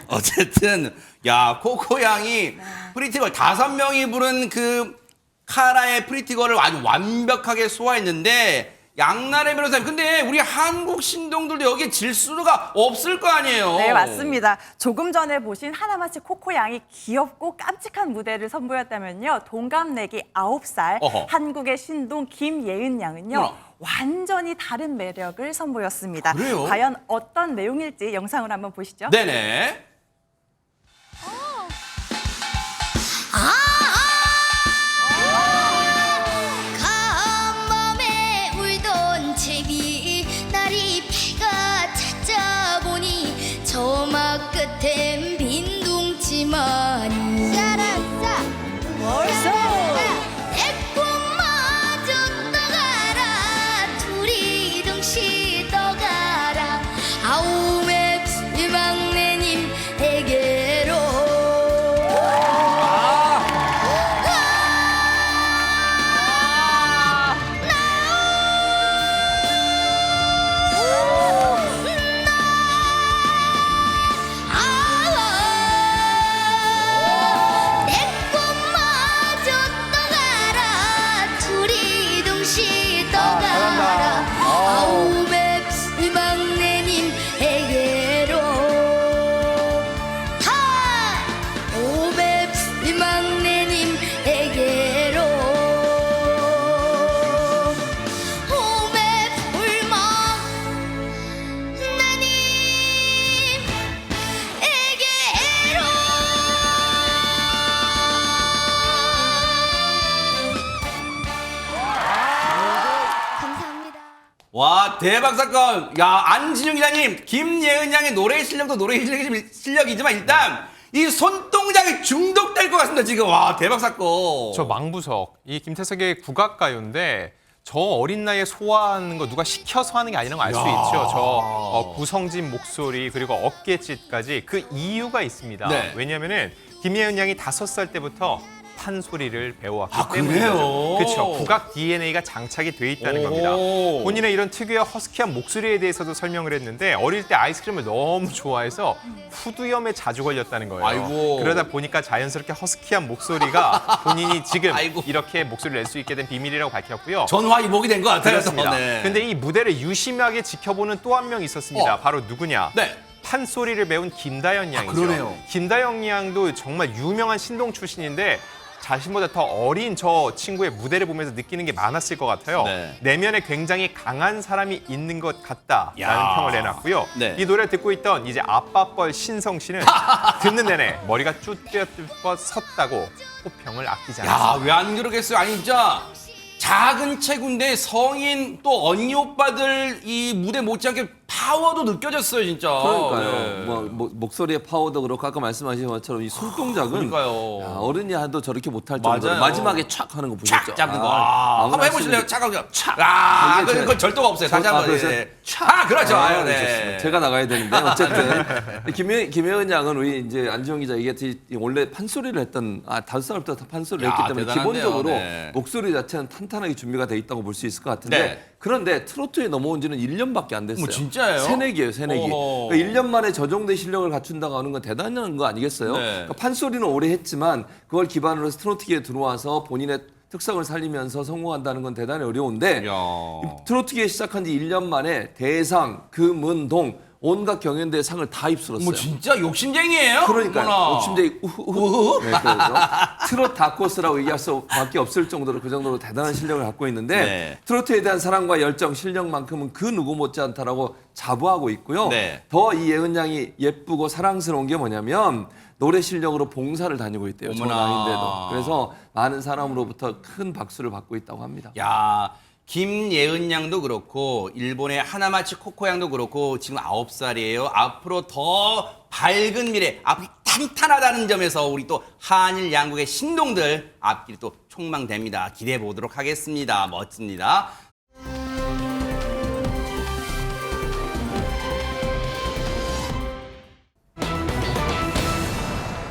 어쨌든 야 코코 양이 프리티걸 5명이 부른 그 카라의 프리티걸을 아주 완벽하게 소화했는데 양나래 변호사님, 근데 우리 한국 신동들도 여기에 질 수가 없을 거 아니에요? 네, 맞습니다. 조금 전에 보신 하나마치 코코 양이 귀엽고 깜찍한 무대를 선보였다면요. 동갑내기 9살 어허. 한국의 신동 김예은 양은요. 어머나. 완전히 다른 매력을 선보였습니다. 그래요? 과연 어떤 내용일지 영상을 한번 보시죠. 네네. 간밤에 울던 제비 날이 비가 찾아보니 저막 끝엔 빈둥치마니 샤라싸 내 꿈마저 떠가라 둘이 동시 떠가라 아우메 막내님에게로 내 꿈마저 떠가라 둘이 동시 떠가라 아우메 막내님에게로 오베 막내님에게로 오베 막내님에게로 감사합니다. 와, 대박 사건. 야, 안진용 기자님, 김예은 양의 노래 실력도 노래 실력이지만 일단 이 손동작에 중독될 것 같습니다, 지금. 와, 대박 사건. 저 망부석, 이 김태석의 국악가요인데 저 어린 나이에 소화하는 거 누가 시켜서 하는 게 아니라는 걸 알 수 있죠. 저 구성진 목소리 그리고 어깨짓까지 그 이유가 있습니다. 네. 왜냐하면은 김예은 양이 5살 때부터 판소리를 배워왔기 아, 때문이죠. 그래요? 그렇죠. 국악 DNA가 장착이 돼 있다는 겁니다. 본인의 이런 특유의 허스키한 목소리에 대해서도 설명을 했는데 어릴 때 아이스크림을 너무 좋아해서 후두염에 자주 걸렸다는 거예요. 아이고. 그러다 보니까 자연스럽게 허스키한 목소리가 본인이 지금 아이고. 이렇게 목소리를 낼 수 있게 된 비밀이라고 밝혔고요. 전화위복이 된 것 같아요. 그렇습니다. 네. 근데 이 무대를 유심하게 지켜보는 또 한 명 있었습니다. 바로 누구냐? 네. 판소리를 배운 김다연 양이죠. 그러네요. 김다연 양도 정말 유명한 신동 출신인데 자신보다 더 어린 저 친구의 무대를 보면서 느끼는 게 많았을 것 같아요. 네. 내면에 굉장히 강한 사람이 있는 것 같다라는 야. 평을 내놨고요. 네. 이 노래를 듣고 있던 이제 아빠뻘 신성 씨는 듣는 내내 머리가 쭈뼛쭈뼛 섰다고 호평을 아끼지 야, 않았습니다. 왜 안 그러겠어요? 아니, 진짜 작은 체구인데 성인 또 언니 오빠들 이 무대 못지않게 파워도 느껴졌어요, 진짜. 그러니까요. 네. 목소리의 파워도 그렇고 아까 말씀하신 것처럼 이 손동작은 그러니까요. 야, 어른이 해도 저렇게 못할 맞아요. 정도로 마지막에 촥 하는 거 보셨죠? 촥 잡는 거. 한번 해보실래요? 착하게. 아, 이게 그건 절도가 없어요. 다시 한번. 그래서 네. 아, 그렇죠. 아유, 네. 네. 제가 나가야 되는데 어쨌든 김혜은 양은 우리 이제 안지용 기자 얘기했듯이 원래 판소리를 했던 5살부터 다 판소리를 야, 했기 때문에 대단한데요. 기본적으로 네. 목소리 자체는 탄탄하게 준비가 돼 있다고 볼 수 있을 것 같은데 네. 그런데 트로트에 넘어온 지는 1년밖에 안 됐어요. 뭐 진짜예요? 새내기예요, 새내기. 어허. 그러니까 1년 만에 저 정도의 실력을 갖춘다고 하는 건 대단한 거 아니겠어요? 네. 그러니까 판소리는 오래 했지만 그걸 기반으로 해서 트로트계에 들어와서 본인의 특성을 살리면서 성공한다는 건 대단히 어려운데 야. 트로트계 시작한 지 1년 만에 대상, 금은동 온갖 경연대회 상을 다 휩쓸었어요. 뭐 진짜 욕심쟁이에요? 그러니까요. 어머나. 욕심쟁이 우후후. 네, 그래서 트로트 다코스라고 얘기할 수밖에 없을 정도로 그 정도로 대단한 실력을 갖고 있는데 네. 트로트에 대한 사랑과 열정, 실력만큼은 그 누구 못지않다라고 자부하고 있고요. 네. 더 이 예은 양이 예쁘고 사랑스러운 게 뭐냐면 노래 실력으로 봉사를 다니고 있대요. 저 어머나. 나이인데도. 그래서 많은 사람으로부터 큰 박수를 받고 있다고 합니다. 야, 김예은 양도 그렇고 일본의 하나마치 코코 양도 그렇고 지금 9살이에요. 앞으로 더 밝은 미래, 앞이 탄탄하다는 점에서 우리 또 한일 양국의 신동들 앞길이 또 촉망됩니다. 기대해 보도록 하겠습니다. 멋집니다.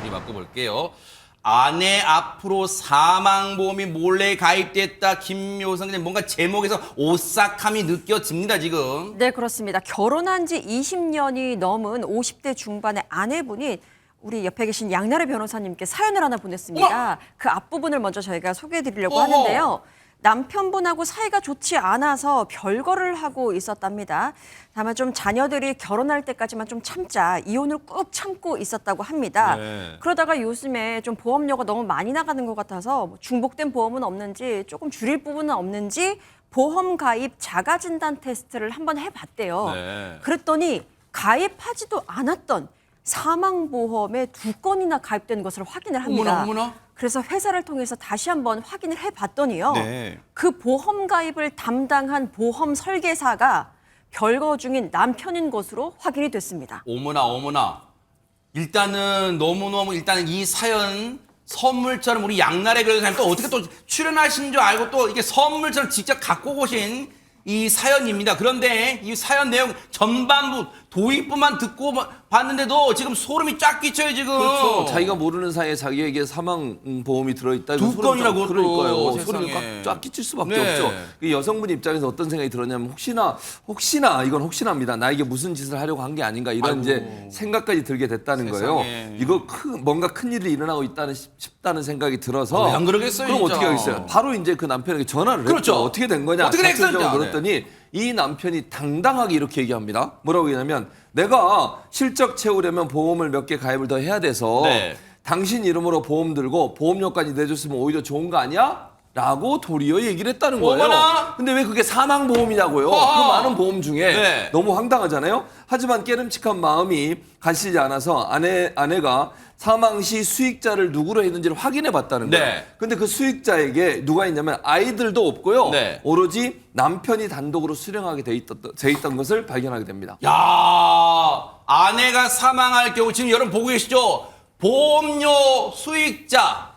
우리 바꿔볼게요. 아내 앞으로 사망보험이 몰래 가입됐다. 김묘성 기자님, 뭔가 제목에서 오싹함이 느껴집니다, 지금. 네, 그렇습니다. 결혼한 지 20년이 넘은 50대 중반의 아내분이 우리 옆에 계신 양나래 변호사님께 사연을 하나 보냈습니다. 그 앞부분을 먼저 저희가 소개해드리려고 어허. 하는데요. 남편분하고 사이가 좋지 않아서 별거를 하고 있었답니다. 다만 좀 자녀들이 결혼할 때까지만 좀 참자, 이혼을 꾹 참고 있었다고 합니다. 네. 그러다가 요즘에 좀 보험료가 너무 많이 나가는 것 같아서 뭐 중복된 보험은 없는지 조금 줄일 부분은 없는지 보험 가입 자가 진단 테스트를 한번 해봤대요. 네. 그랬더니 가입하지도 않았던 사망보험에 2건이나 가입된 것을 확인을 합니다. 어머나. 그래서 회사를 통해서 다시 한번 확인을 해봤더니요. 네. 그 보험 가입을 담당한 보험 설계사가 별거 중인 남편인 것으로 확인이 됐습니다. 어머나. 일단은 너무너무 일단은 이 사연 선물처럼 우리 양날의 변호사님 또 어떻게 또 출연하신 줄 알고 또 이게 선물처럼 직접 갖고 오신 이 사연입니다. 그런데 이 사연 내용 전반부 도입부만 듣고 봤는데도 지금 소름이 쫙 끼쳐요 지금. 그렇죠. 자기가 모르는 사이에 자기에게 사망 보험이 들어있다. 이거 2건이나 소름 그것도 그러니까요. 소름이 세상에. 쫙 끼칠 수밖에 네. 없죠. 그 여성분 입장에서 어떤 생각이 들었냐면 혹시나 이건 혹시나입니다. 나에게 무슨 짓을 하려고 한 게 아닌가 이런 아이고. 이제 생각까지 들게 됐다는 세상에. 거예요. 이거 뭔가 큰 일이 일어나고 싶다는 생각이 들어서 안 그러겠어요, 그럼 진짜. 어떻게 하겠어요? 바로 이제 그 남편에게 전화를 그렇죠. 했죠. 어떻게 된 거냐? 어떻게 됐어요, 자체적으로 진짜? 물었더니 이 남편이 당당하게 이렇게 얘기합니다. 뭐라고 얘기하냐면 내가 실적 채우려면 보험을 몇 개 가입을 더 해야 돼서 네. 당신 이름으로 보험 들고 보험료까지 내줬으면 오히려 좋은 거 아니야? 라고 도리어 얘기를 했다는 거예요. 어머나! 근데 왜 그게 사망보험이냐고요? 어허! 그 많은 보험 중에 네. 너무 황당하잖아요. 하지만 깨름칙한 마음이 가시지 않아서 아내가 사망 시 수익자를 누구로 했는지를 확인해 봤다는 거예요. 네. 근데 그 수익자에게 누가 있냐면 아이들도 없고요. 네. 오로지 남편이 단독으로 수령하게 돼 있던 것을 발견하게 됩니다. 야, 아내가 사망할 경우 지금 여러분 보고 계시죠? 보험료 수익자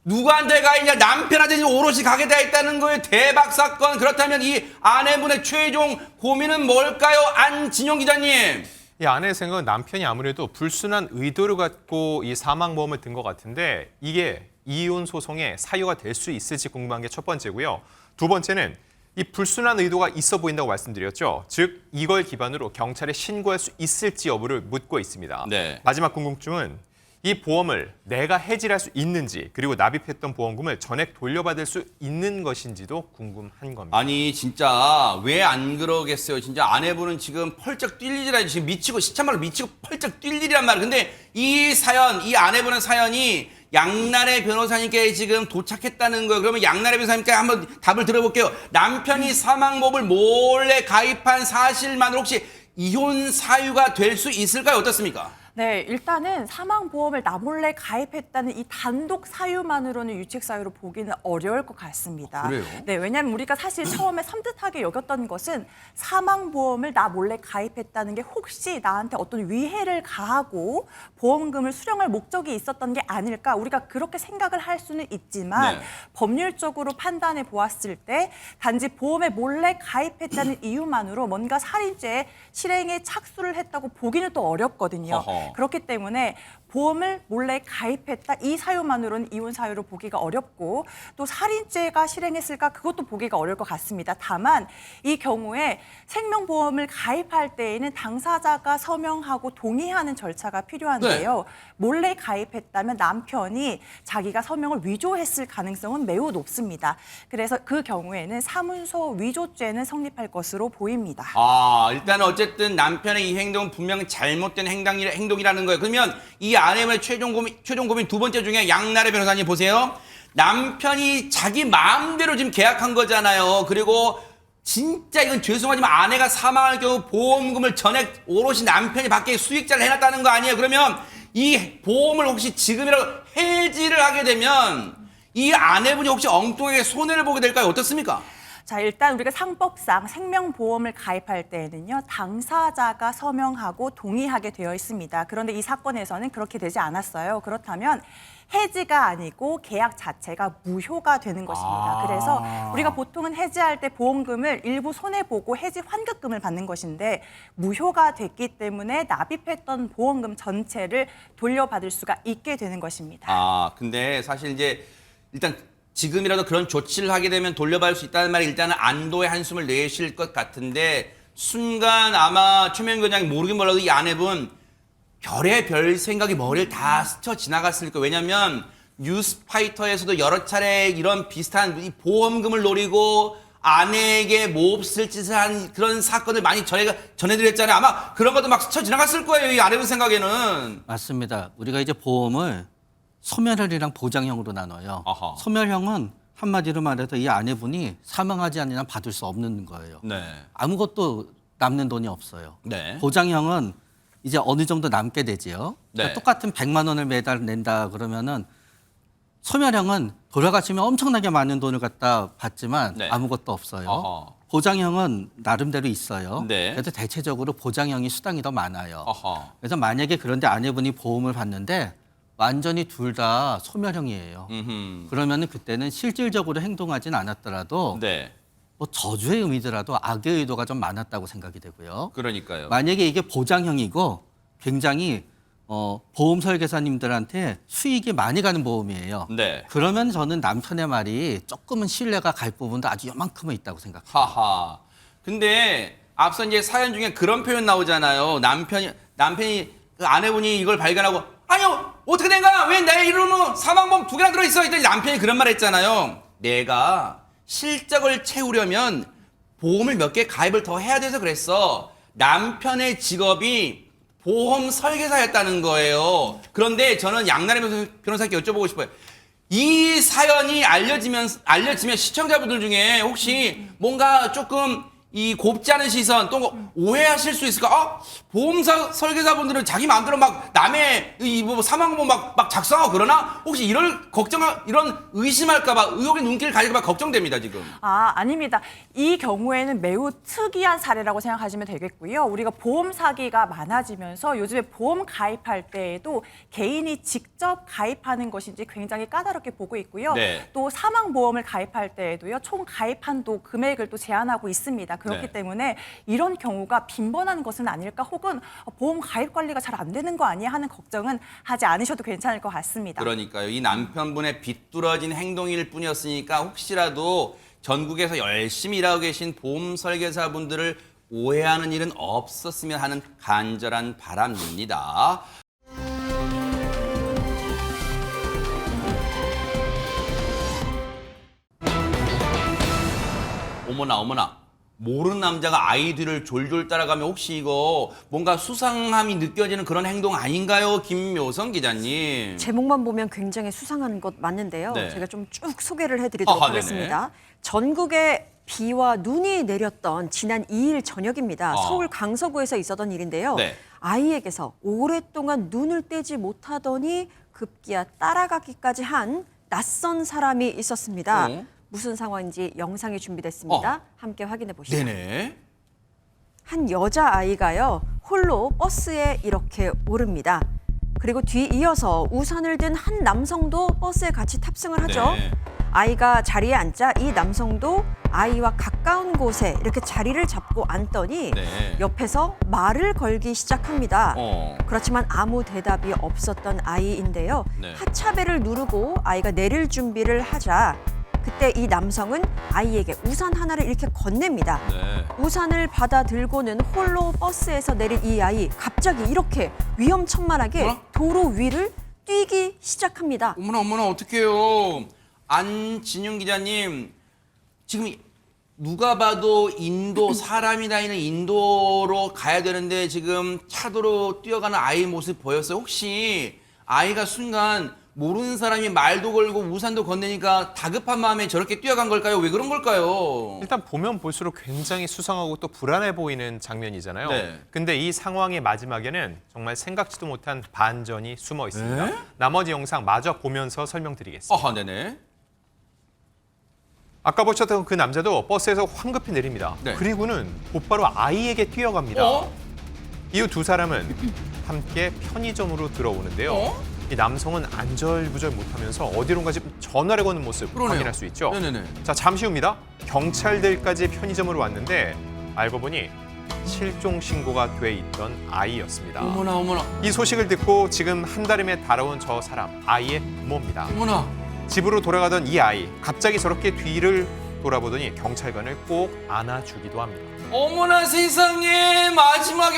누구한테 가 있냐? 남편한테 오롯이 가게 돼 있다는 거예요. 대박 사건. 그렇다면 이 아내분의 최종 고민은 뭘까요? 안진용 기자님. 이 아내의 생각은 남편이 아무래도 불순한 의도를 갖고 이 사망보험을 든 것 같은데 이게 이혼 소송의 사유가 될 수 있을지 궁금한 게 첫 번째고요. 두 번째는 이 불순한 의도가 있어 보인다고 말씀드렸죠. 즉 이걸 기반으로 경찰에 신고할 수 있을지 여부를 묻고 있습니다. 네. 마지막 궁금증은 이 보험을 내가 해지할 수 있는지 그리고 납입했던 보험금을 전액 돌려받을 수 있는 것인지도 궁금한 겁니다. 아니 진짜 왜 안 그러겠어요? 진짜 아내분은 지금 펄쩍 뛸 일이라 지금 미치고 시참말로 미치고 펄쩍 뛸 일이란 말이에요. 근데 이 사연, 이 아내분의 사연이 양날의 변호사님께 지금 도착했다는 거예요. 그러면 양날의 변호사님께 한번 답을 들어볼게요. 남편이 사망보험을 몰래 가입한 사실만으로 혹시 이혼 사유가 될 수 있을까요? 어떻습니까? 네, 일단은 사망보험을 나 몰래 가입했다는 이 단독 사유만으로는 유책 사유로 보기는 어려울 것 같습니다. 그래요? 네, 왜냐하면 우리가 사실 처음에 섬뜩하게 여겼던 것은 사망보험을 나 몰래 가입했다는 게 혹시 나한테 어떤 위해를 가하고 보험금을 수령할 목적이 있었던 게 아닐까 우리가 그렇게 생각을 할 수는 있지만 네. 법률적으로 판단해 보았을 때 단지 보험에 몰래 가입했다는 이유만으로 뭔가 살인죄 실행에 착수를 했다고 보기는 또 어렵거든요. 어허. 그렇기 때문에 보험을 몰래 가입했다 이 사유만으로는 이혼 사유로 보기가 어렵고 또 살인죄가 실행했을까 그것도 보기가 어려울 것 같습니다. 다만 이 경우에 생명보험을 가입할 때에는 당사자가 서명하고 동의하는 절차가 필요한데요. 몰래 가입했다면 남편이 자기가 서명을 위조했을 가능성은 매우 높습니다. 그래서 그 경우에는 사문서 위조죄는 성립할 것으로 보입니다. 아, 일단 어쨌든 남편의 이 행동은 분명 잘못된 행동이라는 거예요. 그러면 이 아내의 최종 고민 두 번째 중에 양날의 변호사님 보세요. 남편이 자기 마음대로 지금 계약한 거잖아요. 그리고 진짜 이건 죄송하지만 아내가 사망할 경우 보험금을 전액 오롯이 남편이 받게 수익자를 해놨다는 거 아니에요? 그러면 이 보험을 혹시 지금이라도 해지를 하게 되면 이 아내분이 혹시 엉뚱하게 손해를 보게 될까요? 어떻습니까? 자, 일단 우리가 상법상 생명보험을 가입할 때에는요, 당사자가 서명하고 동의하게 되어 있습니다. 그런데 이 사건에서는 그렇게 되지 않았어요. 그렇다면 해지가 아니고 계약 자체가 무효가 되는 것입니다. 그래서 우리가 보통은 해지할 때 보험금을 일부 손해보고 해지 환급금을 받는 것인데 무효가 됐기 때문에 납입했던 보험금 전체를 돌려받을 수가 있게 되는 것입니다. 아, 근데 사실 이제 일단 지금이라도 그런 조치를 하게 되면 돌려받을 수 있다는 말이 일단은 안도의 한숨을 내쉴 것 같은데 순간 아마 최명규 원장이 모르긴 몰라도 이 아내분 별의별 생각이 머리를 다 스쳐 지나갔을 거예요. 왜냐하면 뉴스파이터에서도 여러 차례 이런 비슷한 이 보험금을 노리고 아내에게 몹쓸 짓을 한 그런 사건을 많이 전해드렸잖아요. 아마 그런 것도 막 스쳐 지나갔을 거예요. 이 아내분 생각에는. 맞습니다. 우리가 이제 보험을 소멸형이랑 보장형으로 나눠요. 아하. 소멸형은 한마디로 말해서 이 아내분이 사망하지 않는 한 받을 수 없는 거예요. 네. 아무것도 남는 돈이 없어요. 네. 보장형은 이제 어느 정도 남게 되지요. 그러니까 네. 똑같은 100만 원을 매달 낸다 그러면은 소멸형은 돌아가시면 엄청나게 많은 돈을 갖다 받지만 네. 아무것도 없어요. 어허. 보장형은 나름대로 있어요. 네. 그래서 대체적으로 보장형이 수당이 더 많아요. 어허. 그래서 만약에 그런데 아내분이 보험을 받는데 완전히 둘 다 소멸형이에요. 음흠. 그러면은 그때는 실질적으로 행동하진 않았더라도 네. 뭐 저주의 의미더라도 악의 의도가 좀 많았다고 생각이 되고요. 그러니까요. 만약에 이게 보장형이고 굉장히 보험 설계사님들한테 수익이 많이 가는 보험이에요. 네. 그러면 저는 남편의 말이 조금은 신뢰가 갈 부분도 아주 요만큼은 있다고 생각해요. 하하. 근데 앞서 이제 사연 중에 그런 표현 나오잖아요. 남편이 그 아내분이 이걸 발견하고 아니요 어떻게 된 거야? 왜 내 이름은 사망보험 2개나 들어있어? 했더니 남편이 그런 말 했잖아요. 내가 실적을 채우려면 보험을 몇 개 가입을 더 해야 돼서 그랬어. 남편의 직업이 보험 설계사였다는 거예요. 그런데 저는 양나래 변호사께 여쭤보고 싶어요. 이 사연이 알려지면 시청자분들 중에 혹시 뭔가 조금 이 곱지 않은 시선 또 오해하실 수 있을까? 보험사 설계사분들은 자기 마음대로 막 남의 뭐 사망보험 막 작성하고 그러나? 혹시 이런 의심할까봐 의혹의 눈길을 가질까봐 걱정됩니다 지금. 아닙니다. 이 경우에는 매우 특이한 사례라고 생각하시면 되겠고요. 우리가 보험 사기가 많아지면서 요즘에 보험 가입할 때에도 개인이 직접 가입하는 것인지 굉장히 까다롭게 보고 있고요. 네. 또 사망보험을 가입할 때에도요. 총 가입 한도 금액을 또 제한하고 있습니다. 그렇기 네. 때문에 이런 경우가 빈번한 것은 아닐까 혹은 보험 가입 관리가 잘 안 되는 거 아니야 하는 걱정은 하지 않으셔도 괜찮을 것 같습니다. 그러니까요. 이 남편분의 비뚤어진 행동일 뿐이었으니까 혹시라도 전국에서 열심히 일하고 계신 보험 설계사분들을 오해하는 일은 없었으면 하는 간절한 바람입니다. 어머나. 모르는 남자가 아이들을 졸졸 따라가면 혹시 이거 뭔가 수상함이 느껴지는 그런 행동 아닌가요? 김묘성 기자님. 제목만 보면 굉장히 수상한 것 맞는데요. 네. 제가 좀 쭉 소개를 해드리도록 아하, 하겠습니다. 전국에 비와 눈이 내렸던 지난 2일 저녁입니다. 서울 강서구에서 있었던 일인데요. 네. 아이에게서 오랫동안 눈을 떼지 못하더니 급기야 따라가기까지 한 낯선 사람이 있었습니다. 무슨 상황인지 영상이 준비됐습니다. 함께 확인해 보시죠. 네네. 한 여자아이가요. 홀로 버스에 이렇게 오릅니다. 그리고 뒤이어서 우산을 든 한 남성도 버스에 같이 탑승을 하죠. 네. 아이가 자리에 앉자 이 남성도 아이와 가까운 곳에 이렇게 자리를 잡고 앉더니 네. 옆에서 말을 걸기 시작합니다. 그렇지만 아무 대답이 없었던 아이인데요. 네. 하차벨을 누르고 아이가 내릴 준비를 하자 그때 이 남성은 아이에게 우산 하나를 이렇게 건넵니다. 네. 우산을 받아 들고는 홀로 버스에서 내린 이 아이 갑자기 이렇게 위험천만하게 뭐야? 도로 위를 뛰기 시작합니다. 어머나 어떡해요. 안진용 기자님 지금 누가 봐도 인도 사람이 다니는 인도로 가야 되는데 지금 차도로 뛰어가는 아이 모습 보였어요. 혹시 아이가 순간 모르는 사람이 말도 걸고 우산도 건네니까 다급한 마음에 저렇게 뛰어간 걸까요? 왜 그런 걸까요? 일단 보면 볼수록 굉장히 수상하고 또 불안해 보이는 장면이잖아요. 네. 근데 이 상황의 마지막에는 정말 생각지도 못한 반전이 숨어 있습니다. 나머지 영상 마저 보면서 설명드리겠습니다. 네네. 아까 보셨던 그 남자도 버스에서 황급히 내립니다. 네. 그리고는 곧바로 아이에게 뛰어갑니다. 어? 이후 두 사람은 함께 편의점으로 들어오는데요. 이 남성은 안절부절 못하면서 어디론가 지금 전화를 거는 모습 그러네요. 확인할 수 있죠. 네네네. 자, 잠시 후입니다. 경찰들까지 편의점으로 왔는데 알고 보니 실종 신고가 돼 있던 아이였습니다. 어머나. 이 소식을 듣고 지금 한달음에 달아온 저 사람, 아이의 부모입니다. 어머나. 집으로 돌아가던 이 아이, 갑자기 저렇게 뒤를 돌아보더니 경찰관을 꼭 안아주기도 합니다. 어머나 세상에 마지막에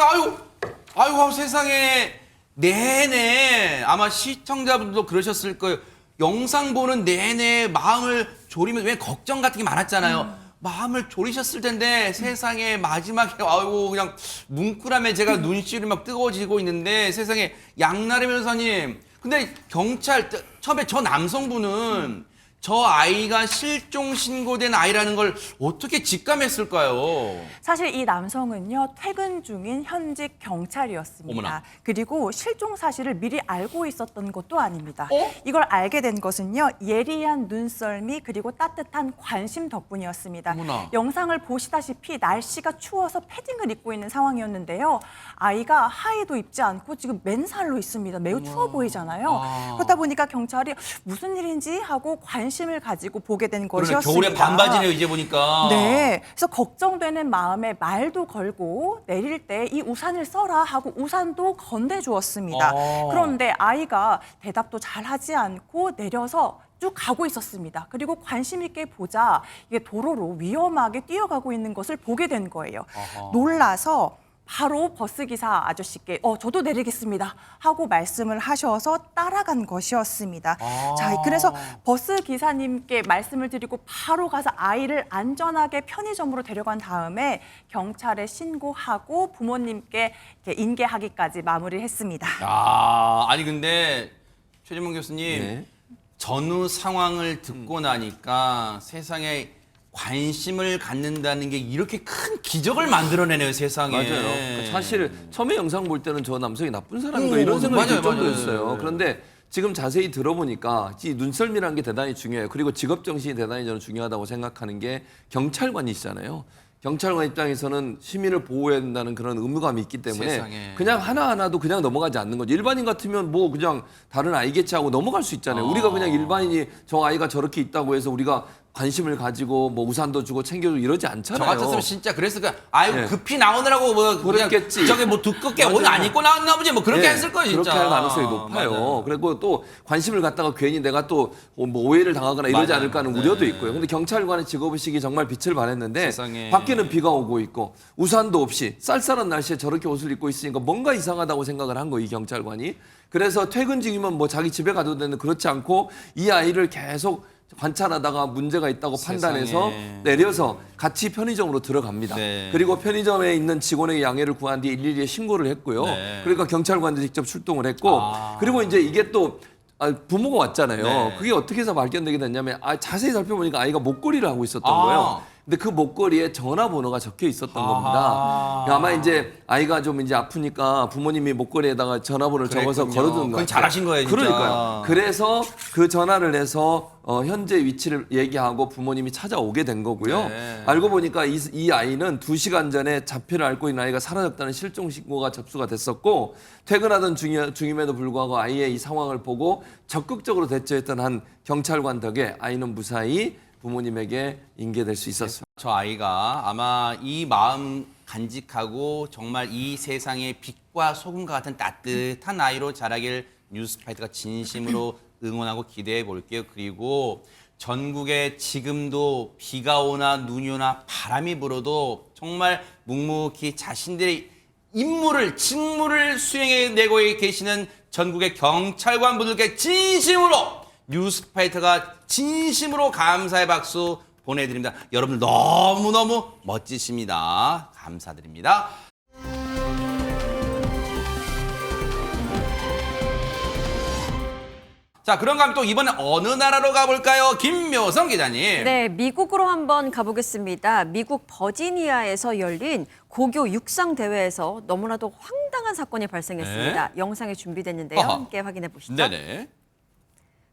아유 세상에 내내 아마 시청자분들도 그러셨을 거예요. 영상 보는 내내 마음을 졸이면서 왜 걱정 같은 게 많았잖아요. 마음을 졸이셨을 텐데 세상에 마지막에 그냥 뭉클함에 제가 눈시울이 막 뜨거워지고 있는데 세상에 양나래 변호사님 근데 경찰 처음에 저 남성분은 저 아이가 실종 신고된 아이라는 걸 어떻게 직감했을까요? 사실 이 남성은요, 퇴근 중인 현직 경찰이었습니다. 어머나. 그리고 실종 사실을 미리 알고 있었던 것도 아닙니다. 어? 이걸 알게 된 것은요, 예리한 눈썰미 그리고 따뜻한 관심 덕분이었습니다. 어머나. 영상을 보시다시피 날씨가 추워서 패딩을 입고 있는 상황이었는데요. 아이가 하의도 입지 않고 지금 맨살로 있습니다. 매우 추워 보이잖아요. 그렇다 보니까 경찰이 무슨 일인지 하고 관심을 가지고 보게 된 그러네, 것이었습니다. 겨울에 반바지네요, 이제 보니까. 네. 그래서 걱정되는 마음에 말도 걸고 내릴 때 이 우산을 써라 하고 우산도 건네주었습니다. 그런데 아이가 대답도 잘 하지 않고 내려서 쭉 가고 있었습니다. 그리고 관심 있게 보자 이게 도로로 위험하게 뛰어가고 있는 것을 보게 된 거예요. 놀라서 바로 버스기사 아저씨께 저도 내리겠습니다 하고 말씀을 하셔서 따라간 것이었습니다. 자, 그래서 버스기사님께 말씀을 드리고 바로 가서 아이를 안전하게 편의점으로 데려간 다음에 경찰에 신고하고 부모님께 이렇게 인계하기까지 마무리했습니다. 아니 근데 최진봉 교수님 네. 전후 상황을 듣고 나니까 세상에 관심을 갖는다는 게 이렇게 큰 기적을 만들어내네요, 세상에. 맞아요. 그러니까 사실 처음에 영상 볼 때는 저 남성이 나쁜 사람인가 이런 생각이 들 정도였어요. 그런데 지금 자세히 들어보니까 이 눈썰미라는 게 대단히 중요해요. 그리고 직업 정신이 대단히 저는 중요하다고 생각하는 게 경찰관이시잖아요. 경찰관 입장에서는 시민을 보호해야 된다는 그런 의무감이 있기 때문에 세상에. 그냥 하나하나도 그냥 넘어가지 않는 거죠. 일반인 같으면 뭐 그냥 다른 아이겠지 하고 넘어갈 수 있잖아요. 우리가 그냥 일반인이 저 아이가 저렇게 있다고 해서 우리가 관심을 가지고 뭐 우산도 주고 챙겨주고 이러지 않잖아요. 저 같았으면 진짜 그랬을 거야. 아이고 네. 급히 나오느라고 뭐 그냥 그랬겠지. 저게 뭐 두껍게 옷 안 입고 나왔나 보지 뭐 그렇게 네, 했을 거예요, 진짜. 그렇게 할 가능성이 높아요. 맞아요. 그리고 또 관심을 갖다가 괜히 내가 또 뭐 오해를 당하거나 이러지 맞아요. 않을까 하는 네. 우려도 있고요. 근데 경찰관의 직업의식이 정말 빛을 발했는데 세상에. 밖에는 비가 오고 있고 우산도 없이 쌀쌀한 날씨에 저렇게 옷을 입고 있으니까 뭔가 이상하다고 생각을 한 거예요, 이 경찰관이. 그래서 퇴근 중이면 뭐 자기 집에 가도 되는데 그렇지 않고 이 아이를 계속 관찰하다가 문제가 있다고 판단해서 내려서 같이 편의점으로 들어갑니다. 네. 그리고 편의점에 있는 직원에게 양해를 구한 뒤에 112에 신고를 했고요. 네. 그러니까 경찰관도 직접 출동을 했고 그리고 이제 이게 또 부모가 왔잖아요. 네. 그게 어떻게 해서 발견되게 됐냐면 자세히 살펴보니까 아이가 목걸이를 하고 있었던 거예요. 근데 그 목걸이에 전화번호가 적혀 있었던 겁니다. 아마 이제 아이가 좀 이제 아프니까 부모님이 목걸이에다가 전화번호를 적어서 그랬군요. 걸어두는 그건 거예요. 잘하신 거예요, 진짜. 그러니까요. 그래서 그 전화를 해서 현재 위치를 얘기하고 부모님이 찾아오게 된 거고요. 네. 알고 보니까 이 아이는 2시간 전에 자폐를 앓고 있는 아이가 사라졌다는 실종 신고가 접수가 됐었고 퇴근하던 중임에도 불구하고 아이의 이 상황을 보고 적극적으로 대처했던 한 경찰관 덕에 아이는 무사히 부모님에게 인계될 수 있었습니다. 저 아이가 아마 이 마음 간직하고 정말 이 세상의 빛과 소금과 같은 따뜻한 아이로 자라길 뉴스파이터가 진심으로 응원하고 기대해 볼게요. 그리고 전국에 지금도 비가 오나 눈이 오나 바람이 불어도 정말 묵묵히 자신들의 직무를 수행해내고 계시는 전국의 경찰관 분들께 진심으로 뉴스파이터가 진심으로 감사의 박수 보내드립니다. 여러분들 너무너무 멋지십니다. 감사드립니다. 자, 그런가 하면 또 이번에 어느 나라로 가볼까요? 김묘성 기자님. 네, 미국으로 한번 가보겠습니다. 미국 버지니아에서 열린 고교 육상 대회에서 너무나도 황당한 사건이 발생했습니다. 영상이 준비됐는데요. 어허. 함께 확인해 보시죠. 네네.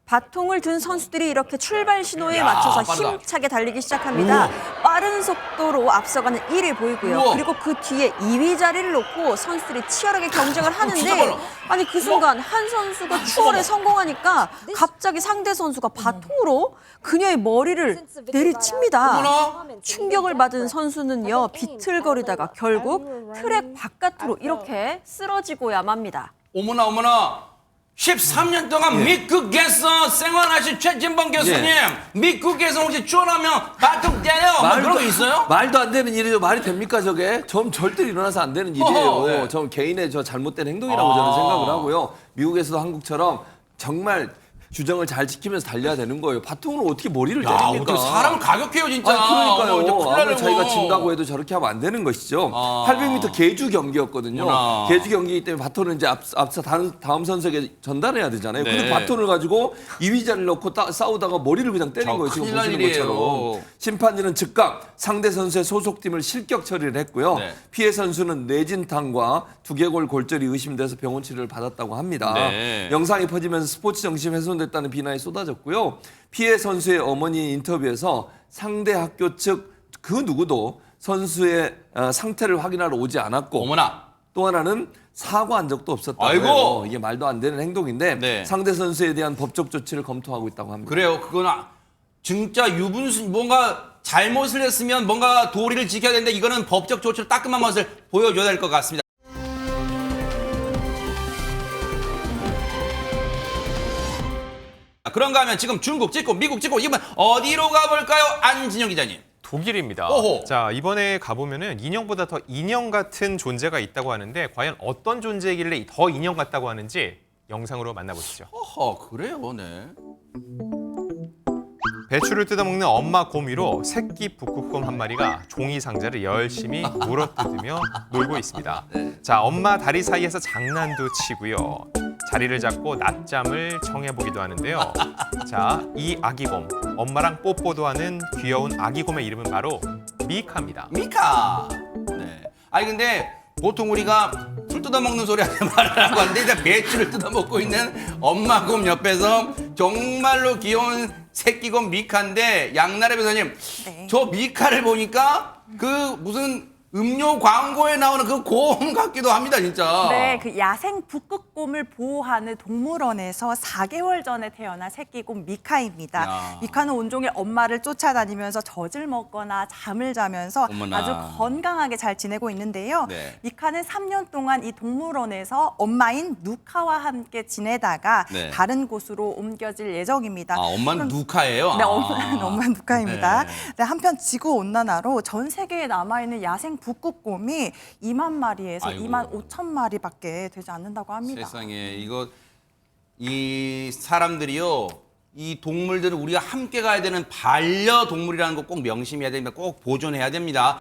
바통을 든 선수들이 이렇게 출발 신호에 야, 맞춰서 빠르다. 힘차게 달리기 시작합니다. 빠른 속도로 앞서가는 1위 보이고요. 우와. 그리고 그 뒤에 2위 자리를 놓고 선수들이 치열하게 경쟁을 진짜 하는데 빨라. 아니 그 순간 한 선수가 추월에 성공하니까 갑자기 상대 선수가 바통으로 그녀의 머리를 내리칩니다. 어머나. 충격을 받은 선수는요 비틀거리다가 결국 트랙 바깥으로 이렇게 쓰러지고야 맙니다. 어머나 어머나. 13년 동안 미국에서 생활하신 최진봉 교수님, 미국에서 혹시 추월하면 바통 때려 뭐 그런 거 있어요? 말도 안 되는 일이죠. 말이 됩니까 저게? 절대 일어나서 안 되는 일이에요. 어허, 네. 전 개인의 잘못된 행동이라고 저는 생각을 하고요. 미국에서도 한국처럼 정말 규정을 잘 지키면서 달려야 되는 거예요. 바통으로 어떻게 머리를 야, 때립니까? 어떻게 사람을 가격해요 진짜. 그러니까요. 이제 큰일 아무리 나려고. 자기가 진다고 해도 저렇게 하면 안 되는 것이죠. 800m 계주 경기였거든요. 어머나. 계주 경기이기 때문에 바톤을 이제 앞서 다음 선수에게 전달해야 되잖아요. 네. 근데 바톤을 가지고 이위자를 넣고 싸우다가 머리를 그냥 때린 저 거예요. 지금 큰일 날 보시는 일이에요. 것처럼. 심판진은 즉각 상대 선수의 소속팀을 실격 처리를 했고요. 네. 피해 선수는 뇌진탕과 두개골 골절이 의심돼서 병원 치료를 받았다고 합니다. 네. 영상이 퍼지면서 스포츠 정신이 훼손됐다는 비난이 쏟아졌고요. 피해 선수의 어머니 인터뷰에서 상대 학교 측 그 누구도 선수의 상태를 확인하러 오지 않았고 어머나. 또 하나는 사과한 적도 없었다고 아이고. 해요. 이게 말도 안 되는 행동인데 네. 상대 선수에 대한 법적 조치를 검토하고 있다고 합니다. 그래요. 그건 진짜 유분수 뭔가 잘못을 했으면 뭔가 도리를 지켜야 되는데 이거는 법적 조치로 따끔한 맛을 보여줘야 될 것 같습니다. 그런가 하면 지금 중국 찍고 미국 찍고 이번 어디로 가볼까요? 안진영 기자님. 독일입니다. 오호. 자, 이번에 가보면은 인형보다 더 인형 같은 존재가 있다고 하는데 과연 어떤 존재이길래 더 인형 같다고 하는지 영상으로 만나보시죠. 어허, 그래요, 네. 배추를 뜯어먹는 엄마 곰 위로 새끼 북극곰 한 마리가 종이 상자를 열심히 물어뜯으며 놀고 있습니다. 자, 엄마 다리 사이에서 장난도 치고요. 자리를 잡고 낮잠을 청해보기도 하는데요. 자, 이 아기곰, 엄마랑 뽀뽀도 하는 귀여운 아기곰의 이름은 바로 미카입니다. 미카. 네. 아니 근데 보통 우리가 풀 뜯어먹는 소리 하는 말을 하고 하는데 이제 배추를 뜯어먹고 있는 엄마 곰 옆에서 정말로 귀여운 새끼곰 미카인데 양나래 변호사님, 네. 저 미카를 보니까 그 무슨 음료 광고에 나오는 그 곰 같기도 합니다, 진짜. 네, 그 야생 북극곰을 보호하는 동물원에서 4개월 전에 태어난 새끼곰 미카입니다. 야. 미카는 온종일 엄마를 쫓아다니면서 젖을 먹거나 잠을 자면서 어머나. 아주 건강하게 잘 지내고 있는데요. 네. 미카는 3년 동안 이 동물원에서 엄마인 누카와 함께 지내다가 네. 다른 곳으로 옮겨질 예정입니다. 아, 엄마는 누카예요? 네, 아. 엄마는 누카입니다. 네. 네, 한편 지구온난화로 전 세계에 남아있는 야생 북극곰이 2만 마리에서 아이고. 2만 5천 마리밖에 되지 않는다고 합니다. 세상에 이거 이 사람들이요, 이 동물들을 우리가 함께 가야 되는 반려동물이라는 거 꼭 명심해야 됩니다. 꼭 보존해야 됩니다.